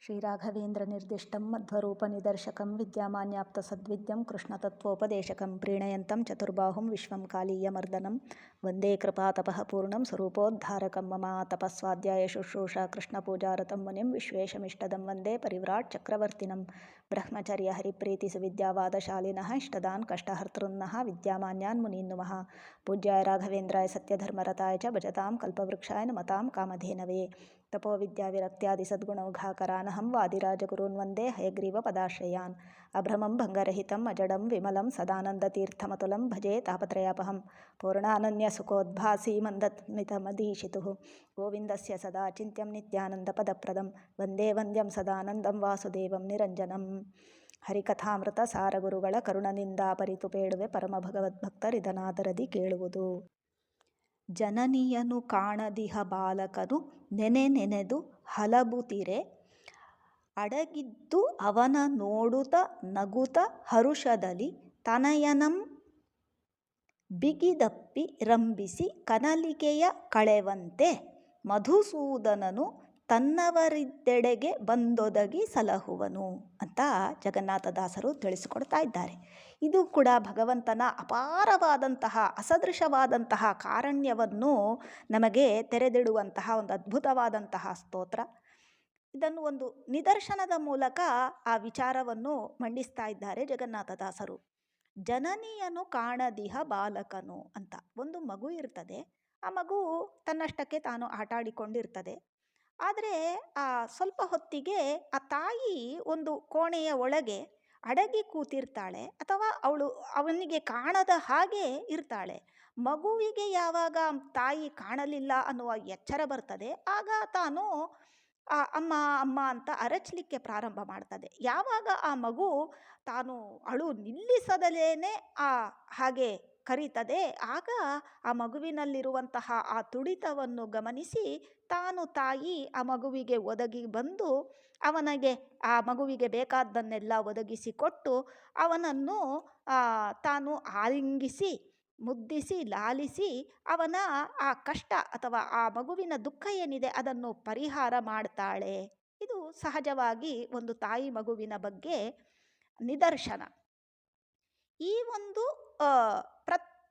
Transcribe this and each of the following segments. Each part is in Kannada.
ಶ್ರೀರಾಘವೇಂದ್ರನಿರ್ದಿಷ್ಟಂ ಮಧ್ವರೂಪನಿದರ್ಶಕಂ ವಿದ್ಯಾಮಾನ್ಯಾಪ್ತಸದ್ವಿದ್ಯಂ ಕೃಷ್ಣತತ್ವೋಪದೇಶಕಂ ಪ್ರೀಣಯಂತಂ ಚತುರ್ಬಾಹುಂ ವಿಶ್ವಂ ಕಾಲೀಯಮರ್ದನಂ ವಂದೇ ಕೃಪಾತಪಃ ಪೂರ್ಣಂ ಸ್ವರೂಪೋದ್ಧಾರಕಂ ಮಮ ತಪಸ್ವಾಧ್ಯಾಯ ಶುಶ್ರೂಷಾ ಕೃಷ್ಣಪೂಜಾರತಂ ಮುನಿಂ ವಿಶ್ವೇಶಮಿಷ್ಟದಂ ವಂದೇ ಪರಿವ್ರಾಟ್ ಚಕ್ರವರ್ತಿನಂ ಬ್ರಹ್ಮಚರ್ಯ ಹರಿಪ್ರೀತಿ ಸುವಿದ್ಯಾವಾದಶಾಲಿನಃ ಇಷ್ಟದಾನ್ ಕಷ್ಟಹರ್ತೃನ್ನಃ ವಿದ್ಯಾಮಾನ್ಯಾನ್ ಮುನೀನ್ ನುಮಃ ಪೂಜ್ಯಾಯ ರಾಘವೇಂದ್ರಾಯ ಸತ್ಯಧರ್ಮರತಾಯ ಚ ಭಜತಾಂ ಕಲ್ಪವೃಕ್ಷಾಯ ನಮತಾಂ ಕಾಮಧೇನವೇ ತಪೋ ವಿದ್ಯಾವಿರಕ್ತ್ಯಾದಿ ಸದ್ಗುಣೌಘಾಕರಾನಹಂ ವಾದಿರಾಜಗುರೂನ್ ವಂದೇ ಹಯಗ್ರೀವ ಪದಾಶ್ರಯಾನ್ ಅಭ್ರಮಂ ಭಂಗರಹಿತಂ ಅಜಡಂ ವಿಮಲಂ ಸದಾನಂದತೀರ್ಥಮತುಲಂ ಭಜೆ ತಾಪತ್ರಯಾಪಹಂ ಪೂರ್ಣಾನನ್ಯ ಸುಖೋದ್ಭಾಸಿ ಮಂದತ್ಮಿತಮದೀಶಿತುಃ ಗೋವಿಂದಸ್ಯ ಸದಾ ಚಿಂತ್ಯಂ ನಿತ್ಯಾನಂದಪದಪ್ರದಂ ವಂದೇ ವಂದ್ಯಂ ಸದಾನಂದಂ ವಾಸುದೇವಂ ನಿರಂಜನಂ. ಹರಿಕಥಾಮೃತ ಸಾರಗುರುಗಳ ಕರುಣನಿಂದಾಪರಿತು ಪೇಳುವೆ ಪರಮ ಭಗವದ್ಭಕ್ತರಿದನಾದರದಿ ಕೇಳುವುದು. ಜನನಿಯನು ಕಾಣದಿಹ ಬಾಲಕನು ನೆನೆದು ಹಲಬುತಿರೆ ಅಡಗಿದ್ದು ಅವನ ನೋಡುತ್ತ ನಗುತ ಹರುಷದಲ್ಲಿ ತನಯನಂ ಬಿಗಿದಪ್ಪಿ ರಂಭಿಸಿ ಕನಲಿಕೆಯ ಕಳೆವಂತೆ ಮಧುಸೂದನನು ತನ್ನವರಿದ್ದೆಡೆಗೆ ಬಂದೊದಗಿ ಸಲಹುವನು ಅಂತ ಜಗನ್ನಾಥದಾಸರು ತಿಳಿಸಿಕೊಡ್ತಾ ಇದ್ದಾರೆ. ಇದು ಕೂಡ ಭಗವಂತನ ಅಪಾರವಾದಂತಹ ಅಸದೃಶವಾದಂತಹ ಕಾರುಣ್ಯವನ್ನು ನಮಗೆ ತೆರೆದಿಡುವಂತಹ ಒಂದು ಅದ್ಭುತವಾದಂತಹ ಸ್ತೋತ್ರ. ಇದನ್ನು ಒಂದು ನಿದರ್ಶನದ ಮೂಲಕ ಆ ವಿಚಾರವನ್ನು ಮಂಡಿಸ್ತಾ ಇದ್ದಾರೆ ಜಗನ್ನಾಥದಾಸರು. ಜನನಿಯನು ಕಾಣದಿಹ ಬಾಲಕನು ಅಂತ ಒಂದು ಮಗು ಇರ್ತದೆ. ಆ ಮಗು ತನ್ನಷ್ಟಕ್ಕೆ ತಾನು ಆಟಾಡಿಕೊಂಡಿರ್ತದೆ. ಆದರೆ ಆ ಸ್ವಲ್ಪ ಹೊತ್ತಿಗೆ ಆ ತಾಯಿ ಒಂದು ಕೋಣೆಯ ಒಳಗೆ ಅಡಗಿ ಕೂತಿರ್ತಾಳೆ, ಅಥವಾ ಅವನಿಗೆ ಕಾಣದ ಹಾಗೆ ಇರ್ತಾಳೆ. ಮಗುವಿಗೆ ಯಾವಾಗ ತಾಯಿ ಕಾಣಲಿಲ್ಲ ಅನ್ನುವ ಎಚ್ಚರ ಬರ್ತದೆ, ಆಗ ತಾನು ಅಮ್ಮ ಅಮ್ಮ ಅಂತ ಅರಚಲಿಕ್ಕೆ ಪ್ರಾರಂಭ ಮಾಡ್ತದೆ. ಯಾವಾಗ ಆ ಮಗು ತಾನು ಅಳು ನಿಲ್ಲಿಸದಲೇನೆ ಹಾಗೆ ಕರೀತದೆ, ಆಗ ಆ ಮಗುವಿನಲ್ಲಿರುವಂತಹ ಆ ತುಡಿತವನ್ನು ಗಮನಿಸಿ ತಾನು ತಾಯಿ ಆ ಮಗುವಿಗೆ ಒದಗಿ ಬಂದು ಆ ಮಗುವಿಗೆ ಬೇಕಾದ್ದನ್ನೆಲ್ಲ ಒದಗಿಸಿಕೊಟ್ಟು ಅವನನ್ನು ತಾನು ಆಲಿಂಗಿಸಿ ಮುದ್ದಿಸಿ ಲಾಲಿಸಿ ಅವನ ಆ ಕಷ್ಟ ಅಥವಾ ಆ ಮಗುವಿನ ದುಃಖ ಏನಿದೆ ಅದನ್ನು ಪರಿಹಾರ ಮಾಡ್ತಾಳೆ. ಇದು ಸಹಜವಾಗಿ ಒಂದು ತಾಯಿ ಮಗುವಿನ ಬಗ್ಗೆ ನಿದರ್ಶನ. ಈ ಒಂದು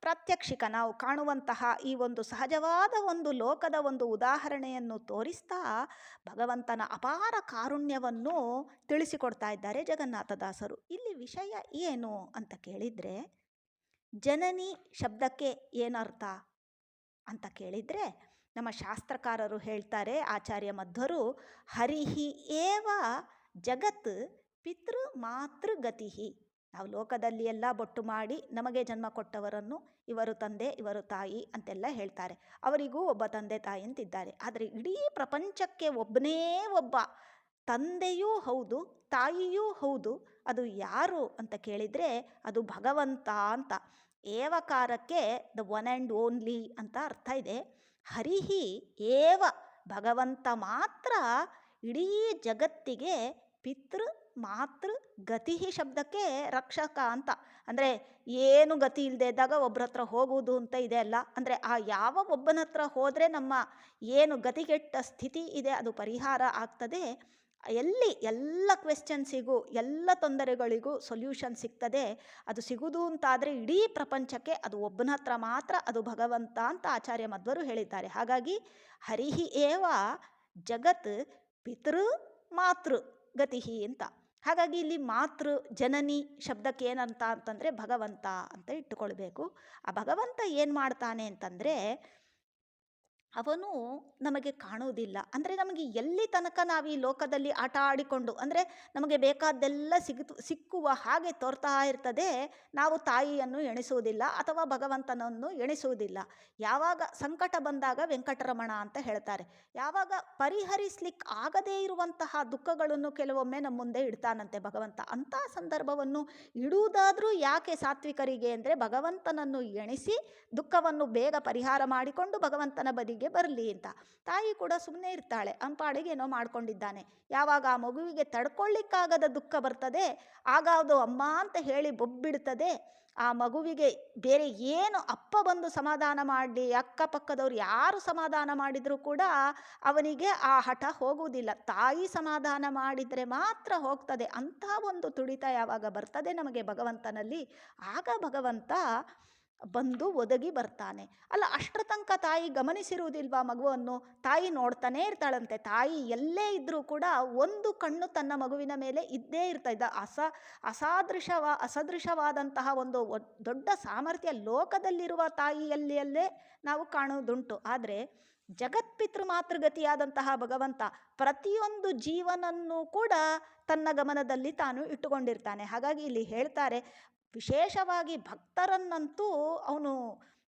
ಪ್ರಾತ್ಯಕ್ಷಿಕ ನಾವು ಕಾಣುವಂತಹ ಈ ಒಂದು ಸಹಜವಾದ ಒಂದು ಲೋಕದ ಒಂದು ಉದಾಹರಣೆಯನ್ನು ತೋರಿಸ್ತಾ ಭಗವಂತನ ಅಪಾರ ಕಾರುಣ್ಯವನ್ನು ತಿಳಿಸಿಕೊಡ್ತಾ ಇದ್ದಾರೆ ಜಗನ್ನಾಥದಾಸರು. ಇಲ್ಲಿ ವಿಷಯ ಏನು ಅಂತ ಕೇಳಿದರೆ, ಜನನಿ ಶಬ್ದಕ್ಕೆ ಏನರ್ಥ ಅಂತ ಕೇಳಿದರೆ ನಮ್ಮ ಶಾಸ್ತ್ರಕಾರರು ಹೇಳ್ತಾರೆ, ಆಚಾರ್ಯ ಮಧ್ವರು, ಹರಿಹಿ ಏವ ಜಗತ್ ಪಿತೃ ಮಾತೃಗತಿ. ನಾವು ಲೋಕದಲ್ಲಿ ಎಲ್ಲ ಬೊಟ್ಟು ಮಾಡಿ ನಮಗೆ ಜನ್ಮ ಕೊಟ್ಟವರನ್ನು ಇವರು ತಂದೆ ಇವರು ತಾಯಿ ಅಂತೆಲ್ಲ ಹೇಳ್ತಾರೆ. ಅವರಿಗೂ ಒಬ್ಬ ತಂದೆ ತಾಯಿ ಅಂತಿದ್ದಾರೆ. ಆದರೆ ಇಡೀ ಪ್ರಪಂಚಕ್ಕೆ ಒಬ್ಬನೇ ಒಬ್ಬ ತಂದೆಯೂ ಹೌದು ತಾಯಿಯೂ ಹೌದು. ಅದು ಯಾರು ಅಂತ ಕೇಳಿದರೆ ಅದು ಭಗವಂತ ಅಂತ. ಏವಕಾರಕ್ಕೆ ದ ಒನ್ ಆ್ಯಂಡ್ ಓನ್ಲಿ ಅಂತ ಅರ್ಥ ಇದೆ. ಹರಿಹಿ ಏವ ಭಗವಂತ ಮಾತ್ರ ಇಡೀ ಜಗತ್ತಿಗೆ ಪಿತೃ ಮಾತೃ ಗತಿ ಶಬ್ದಕ್ಕೆ ರಕ್ಷಕ ಅಂತ. ಅಂದರೆ ಏನು ಗತಿ ಇಲ್ಲದೆ ಇದ್ದಾಗ ಒಬ್ಬರ ಹತ್ರ ಹೋಗುವುದು ಅಂತ ಇದೆ ಅಲ್ಲ. ಅಂದರೆ ಆ ಯಾವ ಒಬ್ಬನ ಹತ್ರ ಹೋದರೆ ನಮ್ಮ ಏನು ಗತಿಗೆಟ್ಟ ಸ್ಥಿತಿ ಇದೆ ಅದು ಪರಿಹಾರ ಆಗ್ತದೆ. ಎಲ್ಲಿ ಎಲ್ಲ ಕ್ವೆಶ್ಚನ್ಸಿಗೂ ಎಲ್ಲ ತೊಂದರೆಗಳಿಗೂ ಸೊಲ್ಯೂಷನ್ ಸಿಗ್ತದೆ. ಅದು ಸಿಗುವುದು ಅಂತಾದರೆ ಇಡೀ ಪ್ರಪಂಚಕ್ಕೆ ಅದು ಒಬ್ಬನ ಹತ್ರ ಮಾತ್ರ, ಅದು ಭಗವಂತ ಅಂತ ಆಚಾರ್ಯ ಮಧ್ವರು ಹೇಳಿದ್ದಾರೆ. ಹಾಗಾಗಿ ಹರಿಹಿ ಏವ ಜಗತ್ ಪಿತೃ ಮಾತೃ ಗತಿ ಅಂತ. ಹಾಗಾಗಿ ಇಲ್ಲಿ ಮಾತೃ ಜನನಿ ಶಬ್ದಕ್ಕೆ ಏನಂತ ಅಂತಂದರೆ ಭಗವಂತ ಅಂತ ಇಟ್ಟುಕೊಳ್ಬೇಕು. ಆ ಭಗವಂತ ಏನು ಮಾಡ್ತಾನೆ ಅಂತಂದರೆ ಅವನು ನಮಗೆ ಕಾಣುವುದಿಲ್ಲ. ಅಂದರೆ ನಮಗೆ ಎಲ್ಲಿ ತನಕ ನಾವು ಈ ಲೋಕದಲ್ಲಿ ಆಟ ಆಡಿಕೊಂಡು, ಅಂದರೆ ನಮಗೆ ಬೇಕಾದ್ದೆಲ್ಲ ಸಿಕ್ಕುವ ಹಾಗೆ ತೋರ್ತಾ ಇರ್ತದೆ, ನಾವು ತಾಯಿಯನ್ನು ಎಣಿಸುವುದಿಲ್ಲ ಅಥವಾ ಭಗವಂತನನ್ನು ಎಣಿಸುವುದಿಲ್ಲ. ಯಾವಾಗ ಸಂಕಟ ಬಂದಾಗ ವೆಂಕಟರಮಣ ಅಂತ ಹೇಳ್ತಾರೆ. ಯಾವಾಗ ಪರಿಹರಿಸ್ಲಿಕ್ಕೆ ಆಗದೇ ಇರುವಂತಹ ದುಃಖಗಳನ್ನು ಕೆಲವೊಮ್ಮೆ ನಮ್ಮ ಮುಂದೆ ಇಡ್ತಾನಂತೆ ಭಗವಂತ. ಅಂಥ ಸಂದರ್ಭವನ್ನು ಇಡುವುದಾದರೂ ಯಾಕೆ ಸಾತ್ವಿಕರಿಗೆ ಅಂದರೆ ಭಗವಂತನನ್ನು ಎಣಿಸಿ ದುಃಖವನ್ನು ಬೇಗ ಪರಿಹಾರ ಮಾಡಿಕೊಂಡು ಭಗವಂತನ ಬದಿಗೆ ಮಗುವಿಗೆ ಬರಲಿ ಅಂತ. ತಾಯಿ ಕೂಡ ಸುಮ್ಮನೆ ಇರ್ತಾಳೆ, ಅವನ ಪಾಡಿಗೆ ಏನೋ ಮಾಡ್ಕೊಂಡಿದ್ದಾನೆ. ಯಾವಾಗ ಆ ಮಗುವಿಗೆ ತಡ್ಕೊಳ್ಳಿಕ್ಕಾಗದ ದುಃಖ ಬರ್ತದೆ, ಆಗ ಅದು ಅಮ್ಮ ಅಂತ ಹೇಳಿ ಬೊಬ್ಬಿಡ್ತದೆ. ಆ ಮಗುವಿಗೆ ಬೇರೆ ಏನು ಅಪ್ಪ ಬಂದು ಸಮಾಧಾನ ಮಾಡಲಿ, ಅಕ್ಕಪಕ್ಕದವ್ರು ಯಾರು ಸಮಾಧಾನ ಮಾಡಿದರೂ ಕೂಡ ಅವನಿಗೆ ಆ ಹಠ ಹೋಗುವುದಿಲ್ಲ. ತಾಯಿ ಸಮಾಧಾನ ಮಾಡಿದರೆ ಮಾತ್ರ ಹೋಗ್ತದೆ. ಅಂಥ ಒಂದು ತುಡಿತ ಯಾವಾಗ ಬರ್ತದೆ ನಮಗೆ ಭಗವಂತನಲ್ಲಿ, ಆಗ ಭಗವಂತ ಬಂದು ಒದಗಿ ಬರ್ತಾನೆ. ಅಲ್ಲ, ಅಷ್ಟರ ತನಕ ತಾಯಿ ಗಮನಿಸಿರುವುದಿಲ್ವಾ ಮಗುವನ್ನು? ತಾಯಿ ನೋಡ್ತಾನೇ ಇರ್ತಾಳಂತೆ. ತಾಯಿ ಎಲ್ಲೇ ಇದ್ದರೂ ಕೂಡ ಒಂದು ಕಣ್ಣು ತನ್ನ ಮಗುವಿನ ಮೇಲೆ ಇದ್ದೇ ಇರ್ತಾ ಅಸದೃಶವಾದಂತಹ ಒಂದು ದೊಡ್ಡ ಸಾಮರ್ಥ್ಯ ಲೋಕದಲ್ಲಿರುವ ತಾಯಿಯಲ್ಲೇ ನಾವು ಕಾಣುವುದುಂಟು. ಆದರೆ ಜಗತ್ಪಿತೃ ಮಾತೃಗತಿಯಾದಂತಹ ಭಗವಂತ ಪ್ರತಿಯೊಂದು ಜೀವನನ್ನು ಕೂಡ ತನ್ನ ಗಮನದಲ್ಲಿ ತಾನು ಇಟ್ಟುಕೊಂಡಿರ್ತಾನೆ. ಹಾಗಾಗಿ ಇಲ್ಲಿ ಹೇಳ್ತಾರೆ, ವಿಶೇಷವಾಗಿ ಭಕ್ತರನ್ನಂತೂ ಅವನು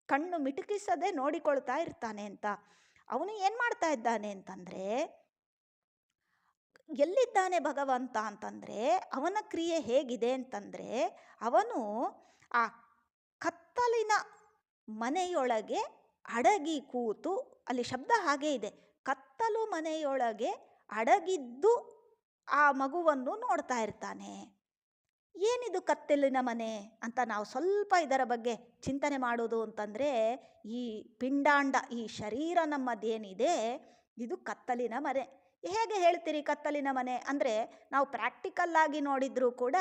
ಕಣ್ಣು ಮಿಟುಕಿಸದೆ ನೋಡಿಕೊಳ್ತಾ ಇರ್ತಾನೆ ಅಂತ. ಅವನು ಏನು ಮಾಡ್ತಾ ಇದ್ದಾನೆ ಅಂತಂದರೆ, ಎಲ್ಲಿದ್ದಾನೆ ಭಗವಂತ ಅಂತಂದರೆ, ಅವನ ಕ್ರಿಯೆ ಹೇಗಿದೆ ಅಂತಂದರೆ, ಅವನು ಆ ಕತ್ತಲಿನ ಮನೆಯೊಳಗೆ ಅಡಗಿ ಕೂತು, ಅಲ್ಲಿ ಶಬ್ದ ಹಾಗೇ ಇದೆ, ಕತ್ತಲು ಮನೆಯೊಳಗೆ ಅಡಗಿದ್ದು ಆ ಮಗುವನ್ನು ನೋಡ್ತಾ ಇರ್ತಾನೆ. ಏನಿದು ಕತ್ತಲಿನ ಮನೆ ಅಂತ ನಾವು ಸ್ವಲ್ಪ ಇದರ ಬಗ್ಗೆ ಚಿಂತನೆ ಮಾಡೋದು ಅಂತಂದರೆ, ಈ ಪಿಂಡಾಂಡ, ಈ ಶರೀರ ನಮ್ಮದೇನಿದೆ, ಇದು ಕತ್ತಲಿನ ಮನೆ. ಹೇಗೆ ಹೇಳ್ತೀರಿ ಕತ್ತಲಿನ ಮನೆ ಅಂದರೆ, ನಾವು ಪ್ರಾಕ್ಟಿಕಲ್ಲಾಗಿ ನೋಡಿದರೂ ಕೂಡ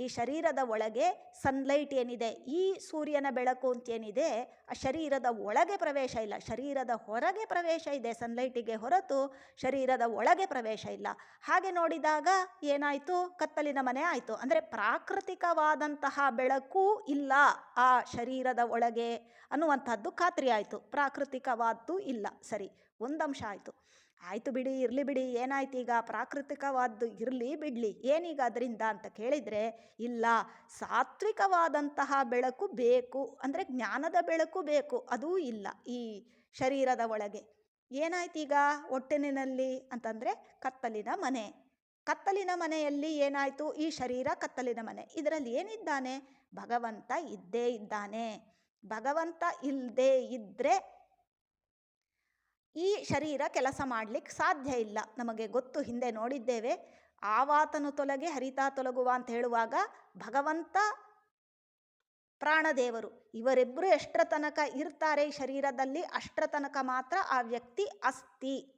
ಈ ಶರೀರದ ಒಳಗೆ ಸನ್ಲೈಟ್ ಏನಿದೆ, ಈ ಸೂರ್ಯನ ಬೆಳಕು ಅಂತೇನಿದೆ, ಆ ಶರೀರದ ಒಳಗೆ ಪ್ರವೇಶ ಇಲ್ಲ, ಶರೀರದ ಹೊರಗೆ ಪ್ರವೇಶ ಇದೆ ಸನ್ಲೈಟಿಗೆ ಹೊರತು ಶರೀರದ ಒಳಗೆ ಪ್ರವೇಶ ಇಲ್ಲ. ಹಾಗೆ ನೋಡಿದಾಗ ಏನಾಯಿತು? ಕತ್ತಲಿನ ಮನೆ ಆಯಿತು. ಅಂದರೆ ಪ್ರಾಕೃತಿಕವಾದಂತಹ ಬೆಳಕು ಇಲ್ಲ ಆ ಶರೀರದ ಒಳಗೆ ಅನ್ನುವಂಥದ್ದು ಖಾತ್ರಿ ಆಯಿತು. ಪ್ರಾಕೃತಿಕವಾದ್ದು ಇಲ್ಲ, ಸರಿ, ಒಂದಂಶ ಆಯಿತು. ಆಯಿತು ಬಿಡಿ, ಇರಲಿ ಬಿಡಿ, ಏನಾಯ್ತು ಈಗ? ಪ್ರಾಕೃತಿಕವಾದ್ದು ಇರಲಿ ಬಿಡಲಿ, ಏನೀಗ ಅದರಿಂದ ಅಂತ ಕೇಳಿದರೆ, ಇಲ್ಲ, ಸಾತ್ವಿಕವಾದಂತಹ ಬೆಳಕು ಬೇಕು, ಅಂದರೆ ಜ್ಞಾನದ ಬೆಳಕು ಬೇಕು, ಅದೂ ಇಲ್ಲ ಈ ಶರೀರದ ಒಳಗೆ. ಏನಾಯ್ತು ಈಗ ಒಟ್ಟಿನಲ್ಲಿ ಅಂತಂದರೆ, ಕತ್ತಲಿನ ಮನೆ. ಕತ್ತಲಿನ ಮನೆಯಲ್ಲಿ ಏನಾಯಿತು? ಈ ಶರೀರ ಕತ್ತಲಿನ ಮನೆ. ಇದರಲ್ಲಿ ಏನಿದ್ದಾನೆ? ಭಗವಂತ ಇದ್ದೇ ಇದ್ದಾನೆ. ಭಗವಂತ ಇಲ್ಲದೇ ಇದ್ದರೆ ಈ ಶರೀರ ಕೆಲಸ ಮಾಡಲಿಕ್ಕೆ ಸಾಧ್ಯ ಇಲ್ಲ. ನಮಗೆ ಗೊತ್ತು, ಹಿಂದೆ ನೋಡಿದ್ದೇವೆ. ಆವಾತನು ತೊಲಗೆ ಹರಿತಾ ತೊಲಗುವ ಅಂತ ಹೇಳುವಾಗ ಭಗವಂತ ಪ್ರಾಣದೇವರು ಇವರಿಬ್ಬರು ಎಷ್ಟರ ತನಕ ಇರ್ತಾರೆ ಈ ಶರೀರದಲ್ಲಿ, ಅಷ್ಟರ ತನಕ ಮಾತ್ರ ಆ ವ್ಯಕ್ತಿ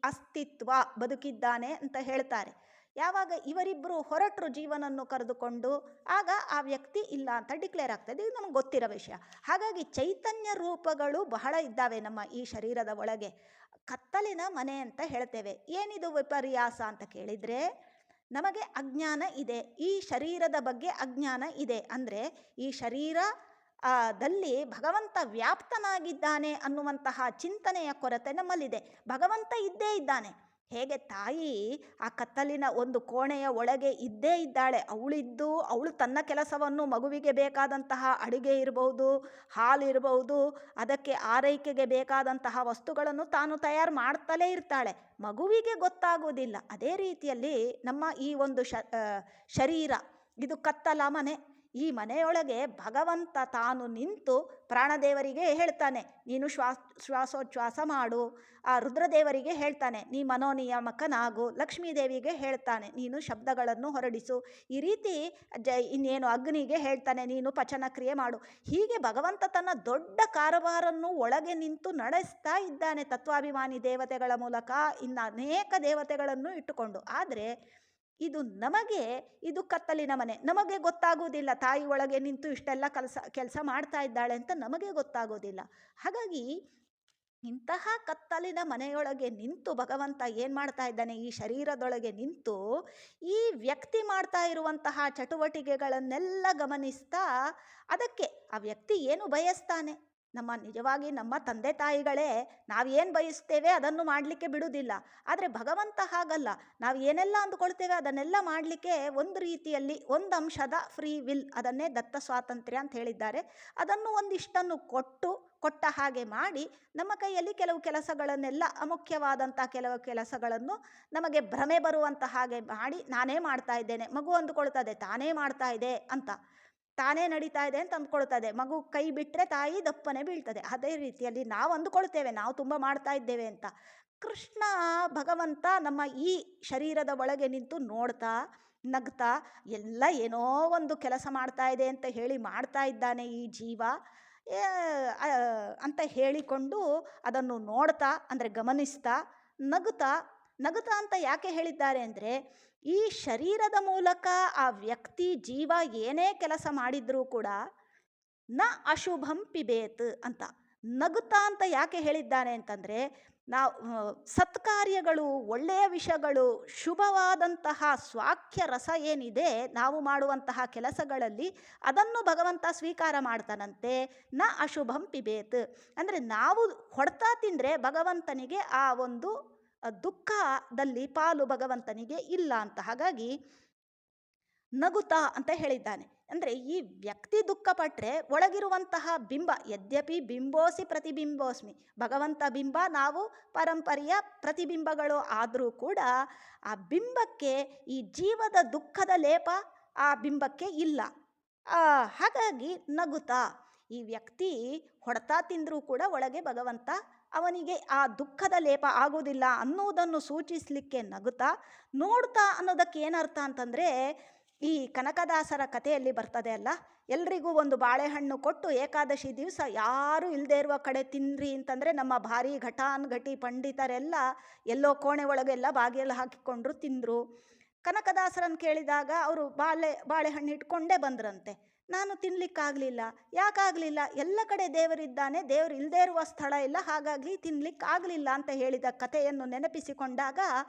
ಅಸ್ತಿತ್ವ, ಬದುಕಿದ್ದಾನೆ ಅಂತ ಹೇಳ್ತಾರೆ. ಯಾವಾಗ ಇವರಿಬ್ಬರು ಹೊರಟರು ಜೀವನನ್ನು ಕರೆದುಕೊಂಡು, ಆಗ ಆ ವ್ಯಕ್ತಿ ಇಲ್ಲ ಅಂತ ಡಿಕ್ಲೇರ್ ಆಗ್ತದೆ. ಇದು ನಮ್ಗೆ ಗೊತ್ತಿರೋ ವಿಷಯ. ಹಾಗಾಗಿ ಚೈತನ್ಯ ರೂಪಗಳು ಬಹಳ ಇದ್ದಾವೆ ನಮ್ಮ ಈ ಶರೀರದ ಒಳಗೆ. ಕತ್ತಲಿನ ಮನೆ ಅಂತ ಹೇಳ್ತೇವೆ. ಏನಿದು ವಿಪರ್ಯಾಸ ಅಂತ ಕೇಳಿದರೆ, ನಮಗೆ ಅಜ್ಞಾನ ಇದೆ, ಈ ಶರೀರದ ಬಗ್ಗೆ ಅಜ್ಞಾನ ಇದೆ. ಅಂದರೆ ಈ ಶರೀರದಲ್ಲಿ ಭಗವಂತ ವ್ಯಾಪ್ತನಾಗಿದ್ದಾನೆ ಅನ್ನುವಂತಹ ಚಿಂತನೆಯ ಕೊರತೆ ನಮ್ಮಲ್ಲಿದೆ. ಭಗವಂತ ಇದ್ದೇ ಇದ್ದಾನೆ. ಹೇಗೆ ತಾಯಿ ಆ ಕತ್ತಲಿನ ಒಂದು ಕೋಣೆಯ ಒಳಗೆ ಇದ್ದೇ ಇದ್ದಾಳೆ, ಅವಳು ತನ್ನ ಕೆಲಸವನ್ನು, ಮಗುವಿಗೆ ಬೇಕಾದಂತಹ ಅಡುಗೆ ಇರಬಹುದು, ಹಾಲು ಇರಬಹುದು, ಅದಕ್ಕೆ ಆರೈಕೆಗೆ ಬೇಕಾದಂತಹ ವಸ್ತುಗಳನ್ನು ತಾನು ತಯಾರು ಮಾಡ್ತಲೇ ಇರ್ತಾಳೆ, ಮಗುವಿಗೆ ಗೊತ್ತಾಗೋದಿಲ್ಲ. ಅದೇ ರೀತಿಯಲ್ಲಿ ನಮ್ಮ ಈ ಒಂದು ಶರೀರ ಇದು ಕತ್ತಲ ಮನೆ. ಈ ಮನೆಯೊಳಗೆ ಭಗವಂತ ತಾನು ನಿಂತು ಪ್ರಾಣದೇವರಿಗೆ ಹೇಳ್ತಾನೆ, ನೀನು ಶ್ವಾಸೋಚ್ಛ್ವಾಸ ಮಾಡು. ಆ ರುದ್ರದೇವರಿಗೆ ಹೇಳ್ತಾನೆ, ನೀ ಮನೋನಿಯಾಮಕನಾಗು. ಲಕ್ಷ್ಮೀದೇವಿಗೆ ಹೇಳ್ತಾನೆ, ನೀನು ಶಬ್ದಗಳನ್ನು ಹೊರಡಿಸು. ಈ ರೀತಿ ಇನ್ನೇನು ಅಗ್ನಿಗೆ ಹೇಳ್ತಾನೆ, ನೀನು ಪಚನ ಕ್ರಿಯೆ ಮಾಡು. ಹೀಗೆ ಭಗವಂತ ತನ್ನ ದೊಡ್ಡ ಕಾರವಾರನ್ನು ಒಳಗೆ ನಿಂತು ನಡೆಸ್ತಾ ಇದ್ದಾನೆ, ತತ್ವಾಭಿಮಾನಿ ದೇವತೆಗಳ ಮೂಲಕ, ಇನ್ನು ಅನೇಕ ದೇವತೆಗಳನ್ನು ಇಟ್ಟುಕೊಂಡು. ಆದರೆ ಇದು ಕತ್ತಲಿನ ಮನೆ. ನಮಗೆ ಗೊತ್ತಾಗೋದಿಲ್ಲ, ತಾಯಿ ಒಳಗೆ ನಿಂತು ಇಷ್ಟೆಲ್ಲ ಕೆಲಸ ಮಾಡ್ತಾ ಇದ್ದಾಳೆ ಅಂತ ನಮಗೆ ಗೊತ್ತಾಗೋದಿಲ್ಲ. ಹಾಗಾಗಿ ಇಂತಹ ಕತ್ತಲಿನ ಮನೆಯೊಳಗೆ ನಿಂತು ಭಗವಂತ ಏನು ಮಾಡ್ತಾ ಇದ್ದಾನೆ? ಈ ಶರೀರದೊಳಗೆ ನಿಂತು ಈ ವ್ಯಕ್ತಿ ಮಾಡ್ತಾ ಇರುವಂತಹ ಚಟುವಟಿಕೆಗಳನ್ನೆಲ್ಲ ಗಮನಿಸ್ತಾ, ಅದಕ್ಕೆ ಆ ವ್ಯಕ್ತಿ ಏನು ಬಯಸ್ತಾನೆ, ನಿಜವಾಗಿ ನಮ್ಮ ತಂದೆ ತಾಯಿಗಳೇ ನಾವೇನು ಬಯಸ್ತೇವೆ ಅದನ್ನು ಮಾಡಲಿಕ್ಕೆ ಬಿಡುವುದಿಲ್ಲ. ಆದರೆ ಭಗವಂತ ಹಾಗಲ್ಲ. ನಾವು ಏನೆಲ್ಲ ಅಂದುಕೊಳ್ತೇವೆ ಅದನ್ನೆಲ್ಲ ಮಾಡಲಿಕ್ಕೆ ಒಂದು ರೀತಿಯಲ್ಲಿ ಒಂದು ಅಂಶದ ಫ್ರೀ ವಿಲ್, ಅದನ್ನೇ ದತ್ತ ಸ್ವಾತಂತ್ರ್ಯ ಅಂತ ಹೇಳಿದ್ದಾರೆ. ಅದನ್ನು ಒಂದಿಷ್ಟನ್ನು ಕೊಟ್ಟ ಹಾಗೆ ಮಾಡಿ ನಮ್ಮ ಕೈಯಲ್ಲಿ ಕೆಲವು ಕೆಲಸಗಳನ್ನೆಲ್ಲ, ಅಮುಖ್ಯವಾದಂಥ ಕೆಲವು ಕೆಲಸಗಳನ್ನು ನಮಗೆ ಭ್ರಮೆ ಬರುವಂಥ ಹಾಗೆ ಮಾಡಿ ನಾನೇ ಮಾಡ್ತಾ ಇದ್ದೇನೆ, ಮಗು ಅಂದುಕೊಳ್ತದೆ ತಾನೇ ಮಾಡ್ತಾ ಇದೆ ಅಂತ. ತಾನೇ ನಡೀತಾ ಇದೆ ಅಂತ ಅಂದ್ಕೊಳ್ತದೆ. ಮಗು ಕೈ ಬಿಟ್ಟರೆ ತಾಯಿ ದಪ್ಪನೆ ಬೀಳ್ತದೆ. ಅದೇ ರೀತಿಯಲ್ಲಿ ನಾವು ಅಂದುಕೊಳ್ತೇವೆ ನಾವು ತುಂಬ ಮಾಡ್ತಾ ಇದ್ದೇವೆ ಅಂತ. ಕೃಷ್ಣ ಭಗವಂತ ನಮ್ಮ ಈ ಶರೀರದ ಒಳಗೆ ನಿಂತು ನೋಡ್ತಾ ನಗ್ತಾ ಎಲ್ಲ ಏನೋ ಒಂದು ಕೆಲಸ ಮಾಡ್ತಾ ಇದೆ ಅಂತ ಹೇಳಿ ಮಾಡ್ತಾ ಇದ್ದಾನೆ ಈ ಜೀವ ಏ, ಆ, ಅಂತ ಹೇಳಿಕೊಂಡು ಅದನ್ನು ನೋಡ್ತಾ ಅಂದರೆ ಗಮನಿಸ್ತಾ ನಗುತ್ತಾ. ನಗುತ್ತಾ ಅಂತ ಯಾಕೆ ಹೇಳಿದ್ದಾರೆ ಅಂದರೆ, ಈ ಶರೀರದ ಮೂಲಕ ಆ ವ್ಯಕ್ತಿ ಜೀವ ಏನೇ ಕೆಲಸ ಮಾಡಿದ್ರೂ ಕೂಡ ನ ಅಶುಭಂ ಪಿಬೇತ್ ಅಂತ. ನಗುತ್ತಾ ಅಂತ ಯಾಕೆ ಹೇಳಿದ್ದಾನೆ ಅಂತಂದರೆ, ನಾವು ಸತ್ಕಾರ್ಯಗಳು, ಒಳ್ಳೆಯ ವಿಷಯಗಳು, ಶುಭವಾದಂತಹ ಸ್ವಾಖ್ಯ ರಸ ಏನಿದೆ ನಾವು ಮಾಡುವಂತಹ ಕೆಲಸಗಳಲ್ಲಿ ಅದನ್ನು ಭಗವಂತ ಸ್ವೀಕಾರ ಮಾಡ್ತಾನಂತೆ. ನ ಅಶುಭಂ ಪಿಬೇತ್ ಅಂದರೆ ನಾವು ಹೊಡ್ತಾ ತಿಂದರೆ ಭಗವಂತನಿಗೆ ಆ ಒಂದು ದುಃಖದಲ್ಲಿ ಪಾಲು ಭಗವಂತನಿಗೆ ಇಲ್ಲ ಅಂತ. ಹಾಗಾಗಿ ನಗುತ್ತಾ ಅಂತ ಹೇಳಿದ್ದಾನೆ. ಅಂದರೆ ಈ ವ್ಯಕ್ತಿ ದುಃಖಪಟ್ಟರೆ ಒಳಗಿರುವಂತಹ ಬಿಂಬ, ಯದ್ಯಪಿ ಬಿಂಬೋಸಿ ಪ್ರತಿಬಿಂಬೋಸ್ಮಿ, ಭಗವಂತ ಬಿಂಬ, ನಾವು ಪರಂಪರೆಯ ಪ್ರತಿಬಿಂಬಗಳು ಆದರೂ ಕೂಡ ಆ ಬಿಂಬಕ್ಕೆ ಈ ಜೀವದ ದುಃಖದ ಲೇಪ ಆ ಬಿಂಬಕ್ಕೆ ಇಲ್ಲ. ಹಾಗಾಗಿ ನಗುತ್ತಾ ಈ ವ್ಯಕ್ತಿ ಹೊಡೆತ ತಿಂದರೂ ಕೂಡ ಒಳಗೆ ಭಗವಂತ ಅವನಿಗೆ ಆ ದುಃಖದ ಲೇಪ ಆಗುವುದಿಲ್ಲ ಅನ್ನುವುದನ್ನು ಸೂಚಿಸಲಿಕ್ಕೆ ನಗುತ್ತಾ. ನೋಡ್ತಾ ಅನ್ನೋದಕ್ಕೆ ಏನರ್ಥ ಅಂತಂದರೆ, ಈ ಕನಕದಾಸರ ಕಥೆಯಲ್ಲಿ ಬರ್ತದೆ ಅಲ್ಲ, ಎಲ್ರಿಗೂ ಒಂದು ಬಾಳೆಹಣ್ಣು ಕೊಟ್ಟು ಏಕಾದಶಿ ದಿವಸ ಯಾರು ಇಲ್ಲದೆ ಇರುವ ಕಡೆ ತಿನ್ನಿರಿ ಅಂತಂದರೆ ನಮ್ಮ ಭಾರಿ ಘಟಾನುಘಟಿ ಪಂಡಿತರೆಲ್ಲ ಎಲ್ಲೋ ಕೋಣೆ ಒಳಗೆಲ್ಲ ಬಾಗಿಲು ಹಾಕಿಕೊಂಡ್ರು, ತಿಂದರು. ಕನಕದಾಸರನ್ನು ಕೇಳಿದಾಗ ಅವರು ಬಾಳೆಹಣ್ಣು ಇಟ್ಕೊಂಡೇ ಬಂದ್ರಂತೆ. ನಾನು ತಿನ್ನಲಿಕ್ಕಾಗಲಿಲ್ಲ. ಯಾಕಾಗಲಿಲ್ಲ? ಎಲ್ಲ ಕಡೆ ದೇವರಿದ್ದಾನೆ, ದೇವರು ಇಲ್ಲದೇ ಇರುವ ಸ್ಥಳ ಇಲ್ಲ, ಹಾಗಾಗಿ ತಿನ್ನಲಿಕ್ಕಾಗಲಿಲ್ಲ ಅಂತ ಹೇಳಿದ ಕಥೆಯನ್ನು ನೆನಪಿಸಿಕೊಂಡಾಗ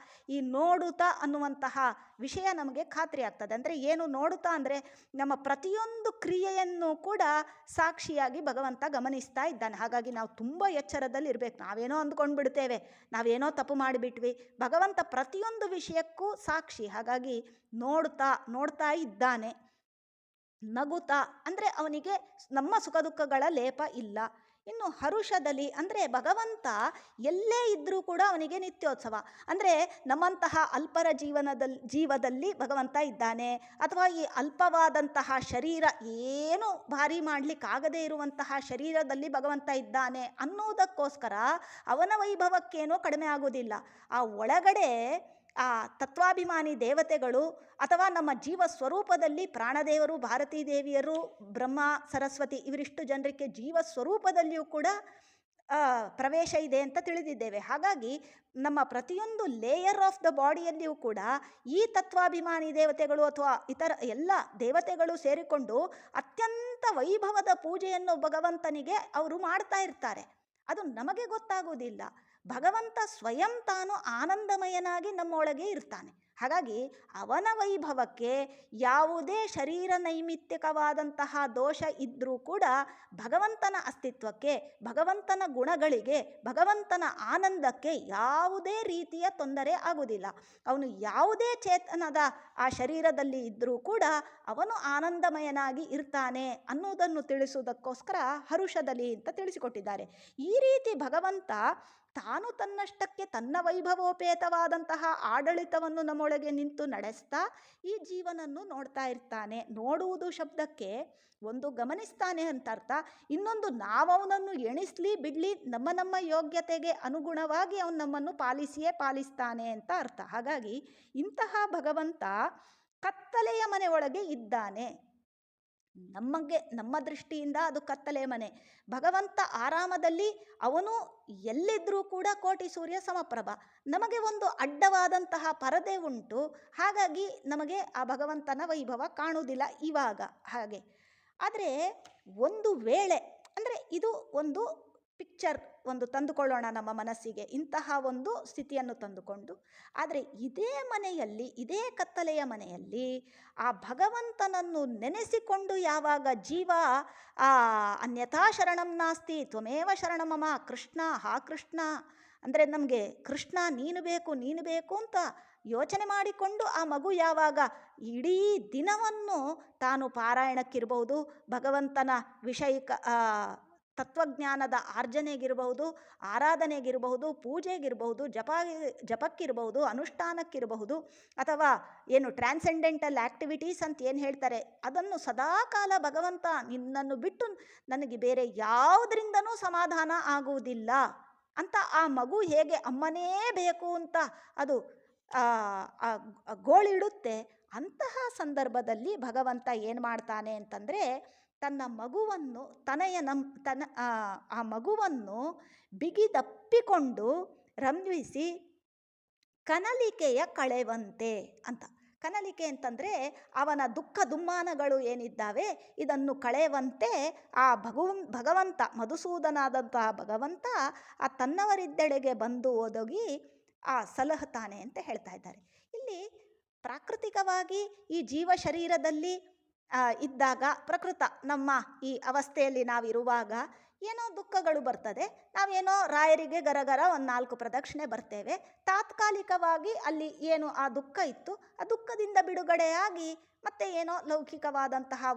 ಈ ನೋಡುತ್ತಾ ಅನ್ನುವಂತಹ ವಿಷಯ ನಮಗೆ ಖಾತ್ರಿ ಆಗ್ತದೆ. ಅಂದರೆ ಏನು ನೋಡುತ್ತಾ ಅಂದರೆ, ನಮ್ಮ ಪ್ರತಿಯೊಂದು ಕ್ರಿಯೆಯನ್ನು ಕೂಡ ಸಾಕ್ಷಿಯಾಗಿ ಭಗವಂತ ಗಮನಿಸ್ತಾ ಇದ್ದಾನೆ. ಹಾಗಾಗಿ ನಾವು ತುಂಬ ಎಚ್ಚರದಲ್ಲಿರಬೇಕು. ನಾವೇನೋ ಅಂದ್ಕೊಂಡು ಬಿಡ್ತೇವೆ, ನಾವೇನೋ ತಪ್ಪು ಮಾಡಿಬಿಟ್ವಿ, ಭಗವಂತ ಪ್ರತಿಯೊಂದು ವಿಷಯಕ್ಕೂ ಸಾಕ್ಷಿ. ಹಾಗಾಗಿ ನೋಡ್ತಾ ಇದ್ದಾನೆ. ನಗುತ್ತಾ ಅಂದರೆ ಅವನಿಗೆ ನಮ್ಮ ಸುಖ ದುಃಖಗಳ ಲೇಪ ಇಲ್ಲ. ಇನ್ನು ಹರುಷದಲ್ಲಿ ಅಂದರೆ ಭಗವಂತ ಎಲ್ಲೇ ಇದ್ದರೂ ಕೂಡ ಅವನಿಗೆ ನಿತ್ಯೋತ್ಸವ. ಅಂದರೆ ನಮ್ಮಂತಹ ಅಲ್ಪರ ಜೀವದಲ್ಲಿ ಭಗವಂತ ಇದ್ದಾನೆ, ಅಥವಾ ಈ ಅಲ್ಪವಾದಂತಹ ಶರೀರ, ಏನು ಭಾರಿ ಮಾಡಲಿಕ್ಕಾಗದೇ ಇರುವಂತಹ ಶರೀರದಲ್ಲಿ ಭಗವಂತ ಇದ್ದಾನೆ ಅನ್ನೋದಕ್ಕೋಸ್ಕರ ಅವನ ವೈಭವಕ್ಕೇನೋ ಕಡಿಮೆ ಆಗೋದಿಲ್ಲ. ಆ ಒಳಗಡೆ ಆ ತತ್ವಾಭಿಮಾನಿ ದೇವತೆಗಳು ಅಥವಾ ನಮ್ಮ ಜೀವ ಸ್ವರೂಪದಲ್ಲಿ ಪ್ರಾಣದೇವರು, ಭಾರತೀ ದೇವಿಯರು, ಬ್ರಹ್ಮ, ಸರಸ್ವತಿ ಇವರಿಷ್ಟು ಜನರಿಗೆ ಜೀವ ಸ್ವರೂಪದಲ್ಲಿಯೂ ಕೂಡ ಪ್ರವೇಶ ಇದೆ ಅಂತ ತಿಳಿದಿದ್ದೇವೆ. ಹಾಗಾಗಿ ನಮ್ಮ ಪ್ರತಿಯೊಂದು ಲೇಯರ್ ಆಫ್ ದ ಬಾಡಿಯಲ್ಲಿಯೂ ಕೂಡ ಈ ತತ್ವಾಭಿಮಾನಿ ದೇವತೆಗಳು ಅಥವಾ ಇತರ ಎಲ್ಲ ದೇವತೆಗಳು ಸೇರಿಕೊಂಡು ಅತ್ಯಂತ ವೈಭವದ ಪೂಜೆಯನ್ನು ಭಗವಂತನಿಗೆ ಅವರು ಮಾಡ್ತಾ ಇರ್ತಾರೆ. ಅದು ನಮಗೆ ಗೊತ್ತಾಗುವುದಿಲ್ಲ. ಭಗವಂತ ಸ್ವಯಂ ತಾನು ಆನಂದಮಯನಾಗಿ ನಮ್ಮೊಳಗೆ ಇರ್ತಾನೆ. ಹಾಗಾಗಿ ಅವನ ವೈಭವಕ್ಕೆ ಯಾವುದೇ ಶರೀರ ನೈಮಿತ್ತಿಕವಾದಂತಹ ದೋಷ ಇದ್ದರೂ ಕೂಡ ಭಗವಂತನ ಅಸ್ತಿತ್ವಕ್ಕೆ, ಭಗವಂತನ ಗುಣಗಳಿಗೆ, ಭಗವಂತನ ಆನಂದಕ್ಕೆ ಯಾವುದೇ ರೀತಿಯ ತೊಂದರೆ ಆಗುವುದಿಲ್ಲ. ಅವನು ಯಾವುದೇ ಚೇತನದ ಆ ಶರೀರದಲ್ಲಿ ಇದ್ದರೂ ಕೂಡ ಅವನು ಆನಂದಮಯನಾಗಿ ಇರ್ತಾನೆ ಅನ್ನುವುದನ್ನು ತಿಳಿಸುವುದಕ್ಕೋಸ್ಕರ ಹರುಷದಲ್ಲಿ ಅಂತ ತಿಳಿಸಿಕೊಟ್ಟಿದ್ದಾರೆ. ಈ ರೀತಿ ಭಗವಂತ ತಾನು ತನ್ನಷ್ಟಕ್ಕೆ ತನ್ನ ವೈಭವೋಪೇತವಾದಂತಹ ಆಡಳಿತವನ್ನು ನಮ್ಮೊಳಗೆ ನಿಂತು ನಡೆಸ್ತಾ ಈ ಜೀವನನ್ನು ನೋಡ್ತಾ ಇರ್ತಾನೆ. ನೋಡುವುದು ಶಬ್ದಕ್ಕೆ ಒಂದು ಗಮನಿಸ್ತಾನೆ ಅಂತ ಅರ್ಥ, ಇನ್ನೊಂದು ನಾವವನನ್ನು ಎಣಿಸ್ಲಿ ಬಿಡಲಿ ನಮ್ಮ ಯೋಗ್ಯತೆಗೆ ಅನುಗುಣವಾಗಿ ಅವನು ನಮ್ಮನ್ನು ಪಾಲಿಸ್ತಾನೆ ಅಂತ ಅರ್ಥ. ಹಾಗಾಗಿ ಇಂತಹ ಭಗವಂತ ಕತ್ತಲೆಯ ಮನೆ ಒಳಗೆ ಇದ್ದಾನೆ. ನಮ್ಮ ದೃಷ್ಟಿಯಿಂದ ಅದು ಕತ್ತಲೆ ಮನೆ. ಭಗವಂತ ಆರಾಮದಲ್ಲಿ ಅವನು ಎಲ್ಲಿದ್ದರೂ ಕೂಡ ಕೋಟಿ ಸೂರ್ಯ ಸಮಪ್ರಭ. ನಮಗೆ ಒಂದು ಅಡ್ಡವಾದಂತಹ ಪರದೆ ಉಂಟು, ಹಾಗಾಗಿ ನಮಗೆ ಆ ಭಗವಂತನ ವೈಭವ ಕಾಣುವುದಿಲ್ಲ ಇವಾಗ. ಹಾಗೆ ಆದರೆ ಒಂದು ವೇಳೆ ಅಂದರೆ ಇದು ಒಂದು ಪಿಕ್ಚರ್ ಒಂದು ತಂದುಕೊಳ್ಳೋಣ ನಮ್ಮ ಮನಸ್ಸಿಗೆ, ಇಂತಹ ಒಂದು ಸ್ಥಿತಿಯನ್ನು ತಂದುಕೊಂಡು. ಆದರೆ ಇದೇ ಮನೆಯಲ್ಲಿ, ಇದೇ ಕತ್ತಲೆಯ ಮನೆಯಲ್ಲಿ ಆ ಭಗವಂತನನ್ನು ನೆನೆಸಿಕೊಂಡು ಯಾವಾಗ ಜೀವ ಅನ್ಯಥಾ ಶರಣಂ ನಾಸ್ತಿ ತ್ವಮೇವ ಶರಣಮಮ ಕೃಷ್ಣ, ಹಾ ಕೃಷ್ಣ ಅಂದರೆ ನಮಗೆ ಕೃಷ್ಣ ನೀನು ಬೇಕು ಅಂತ ಯೋಚನೆ ಮಾಡಿಕೊಂಡು ಆ ಮಗು ಯಾವಾಗ ಇಡೀ ದಿನವನ್ನು ತಾನು ಪಾರಾಯಣಕ್ಕಿರ್ಬೋದು, ಭಗವಂತನ ವಿಷಯಿಕ ತತ್ವಜ್ಞಾನದ ಆರ್ಜನೆಗಿರಬಹುದು, ಆರಾಧನೆಗಿರಬಹುದು, ಪೂಜೆಗಿರಬಹುದು, ಜಪಕ್ಕಿರಬಹುದು, ಅನುಷ್ಠಾನಕ್ಕಿರಬಹುದು, ಅಥವಾ ಏನು ಟ್ರಾನ್ಸೆಂಡೆಂಟಲ್ ಆ್ಯಕ್ಟಿವಿಟೀಸ್ ಅಂತ ಏನು ಹೇಳ್ತಾರೆ, ಅದನ್ನು ಸದಾಕಾಲ ಭಗವಂತ ನಿನ್ನನ್ನು ಬಿಟ್ಟು ನನಗೆ ಬೇರೆ ಯಾವುದರಿಂದನೂ ಸಮಾಧಾನ ಆಗುವುದಿಲ್ಲ ಅಂತ ಆ ಮಗು ಹೇಗೆ ಅಮ್ಮನೇ ಬೇಕು ಅಂತ ಅದು ಗೋಳಿಡುತ್ತೆ, ಅಂತಹ ಸಂದರ್ಭದಲ್ಲಿ ಭಗವಂತ ಏನು ಮಾಡ್ತಾನೆ ಅಂತಂದರೆ ತನ್ನ ಮಗುವನ್ನು ಆ ಮಗುವನ್ನು ಬಿಗಿದಪ್ಪಿಕೊಂಡು ರಂಭಿಸಿ ಕನಲಿಕೆಯ ಕಳೆವಂತೆ ಅಂತ. ಕನಲಿಕೆ ಅಂತಂದರೆ ಅವನ ದುಃಖ ದುಮ್ಮಾನಗಳು ಏನಿದ್ದಾವೆ ಇದನ್ನು ಕಳೆಯುವಂತೆ ಆ ಭಗವಂತ ಮಧುಸೂದನಾದಂತಹ ಭಗವಂತ ಆ ತನ್ನವರಿದ್ದೆಡೆಗೆ ಬಂದು ಒದಗಿ ಆ ಸಲಹುತ್ತಾನೆ ಅಂತ ಹೇಳ್ತಾ ಇದ್ದಾರೆ. ಇಲ್ಲಿ ಪ್ರಾಕೃತಿಕವಾಗಿ ಈ ಜೀವ ಶರೀರದಲ್ಲಿ ಇದ್ದಾಗ ಪ್ರಕೃತ ನಮ್ಮ ಈ ಅವಸ್ಥೆಯಲ್ಲಿ ನಾವಿರುವಾಗ ಏನೋ ದುಃಖಗಳು ಬರ್ತದೆ, ನಾವೇನೋ ರಾಯರಿಗೆ ಗರಗರ ಒಂದು 4 ಪ್ರದಕ್ಷಿಣೆ ಬರ್ತೇವೆ, ತಾತ್ಕಾಲಿಕವಾಗಿ ಅಲ್ಲಿ ಏನು ಆ ದುಃಖ ಇತ್ತು ಆ ದುಃಖದಿಂದ ಬಿಡುಗಡೆಯಾಗಿ ಮತ್ತೆ ಏನೋ ಲೌಕಿಕವಾದಂತಹ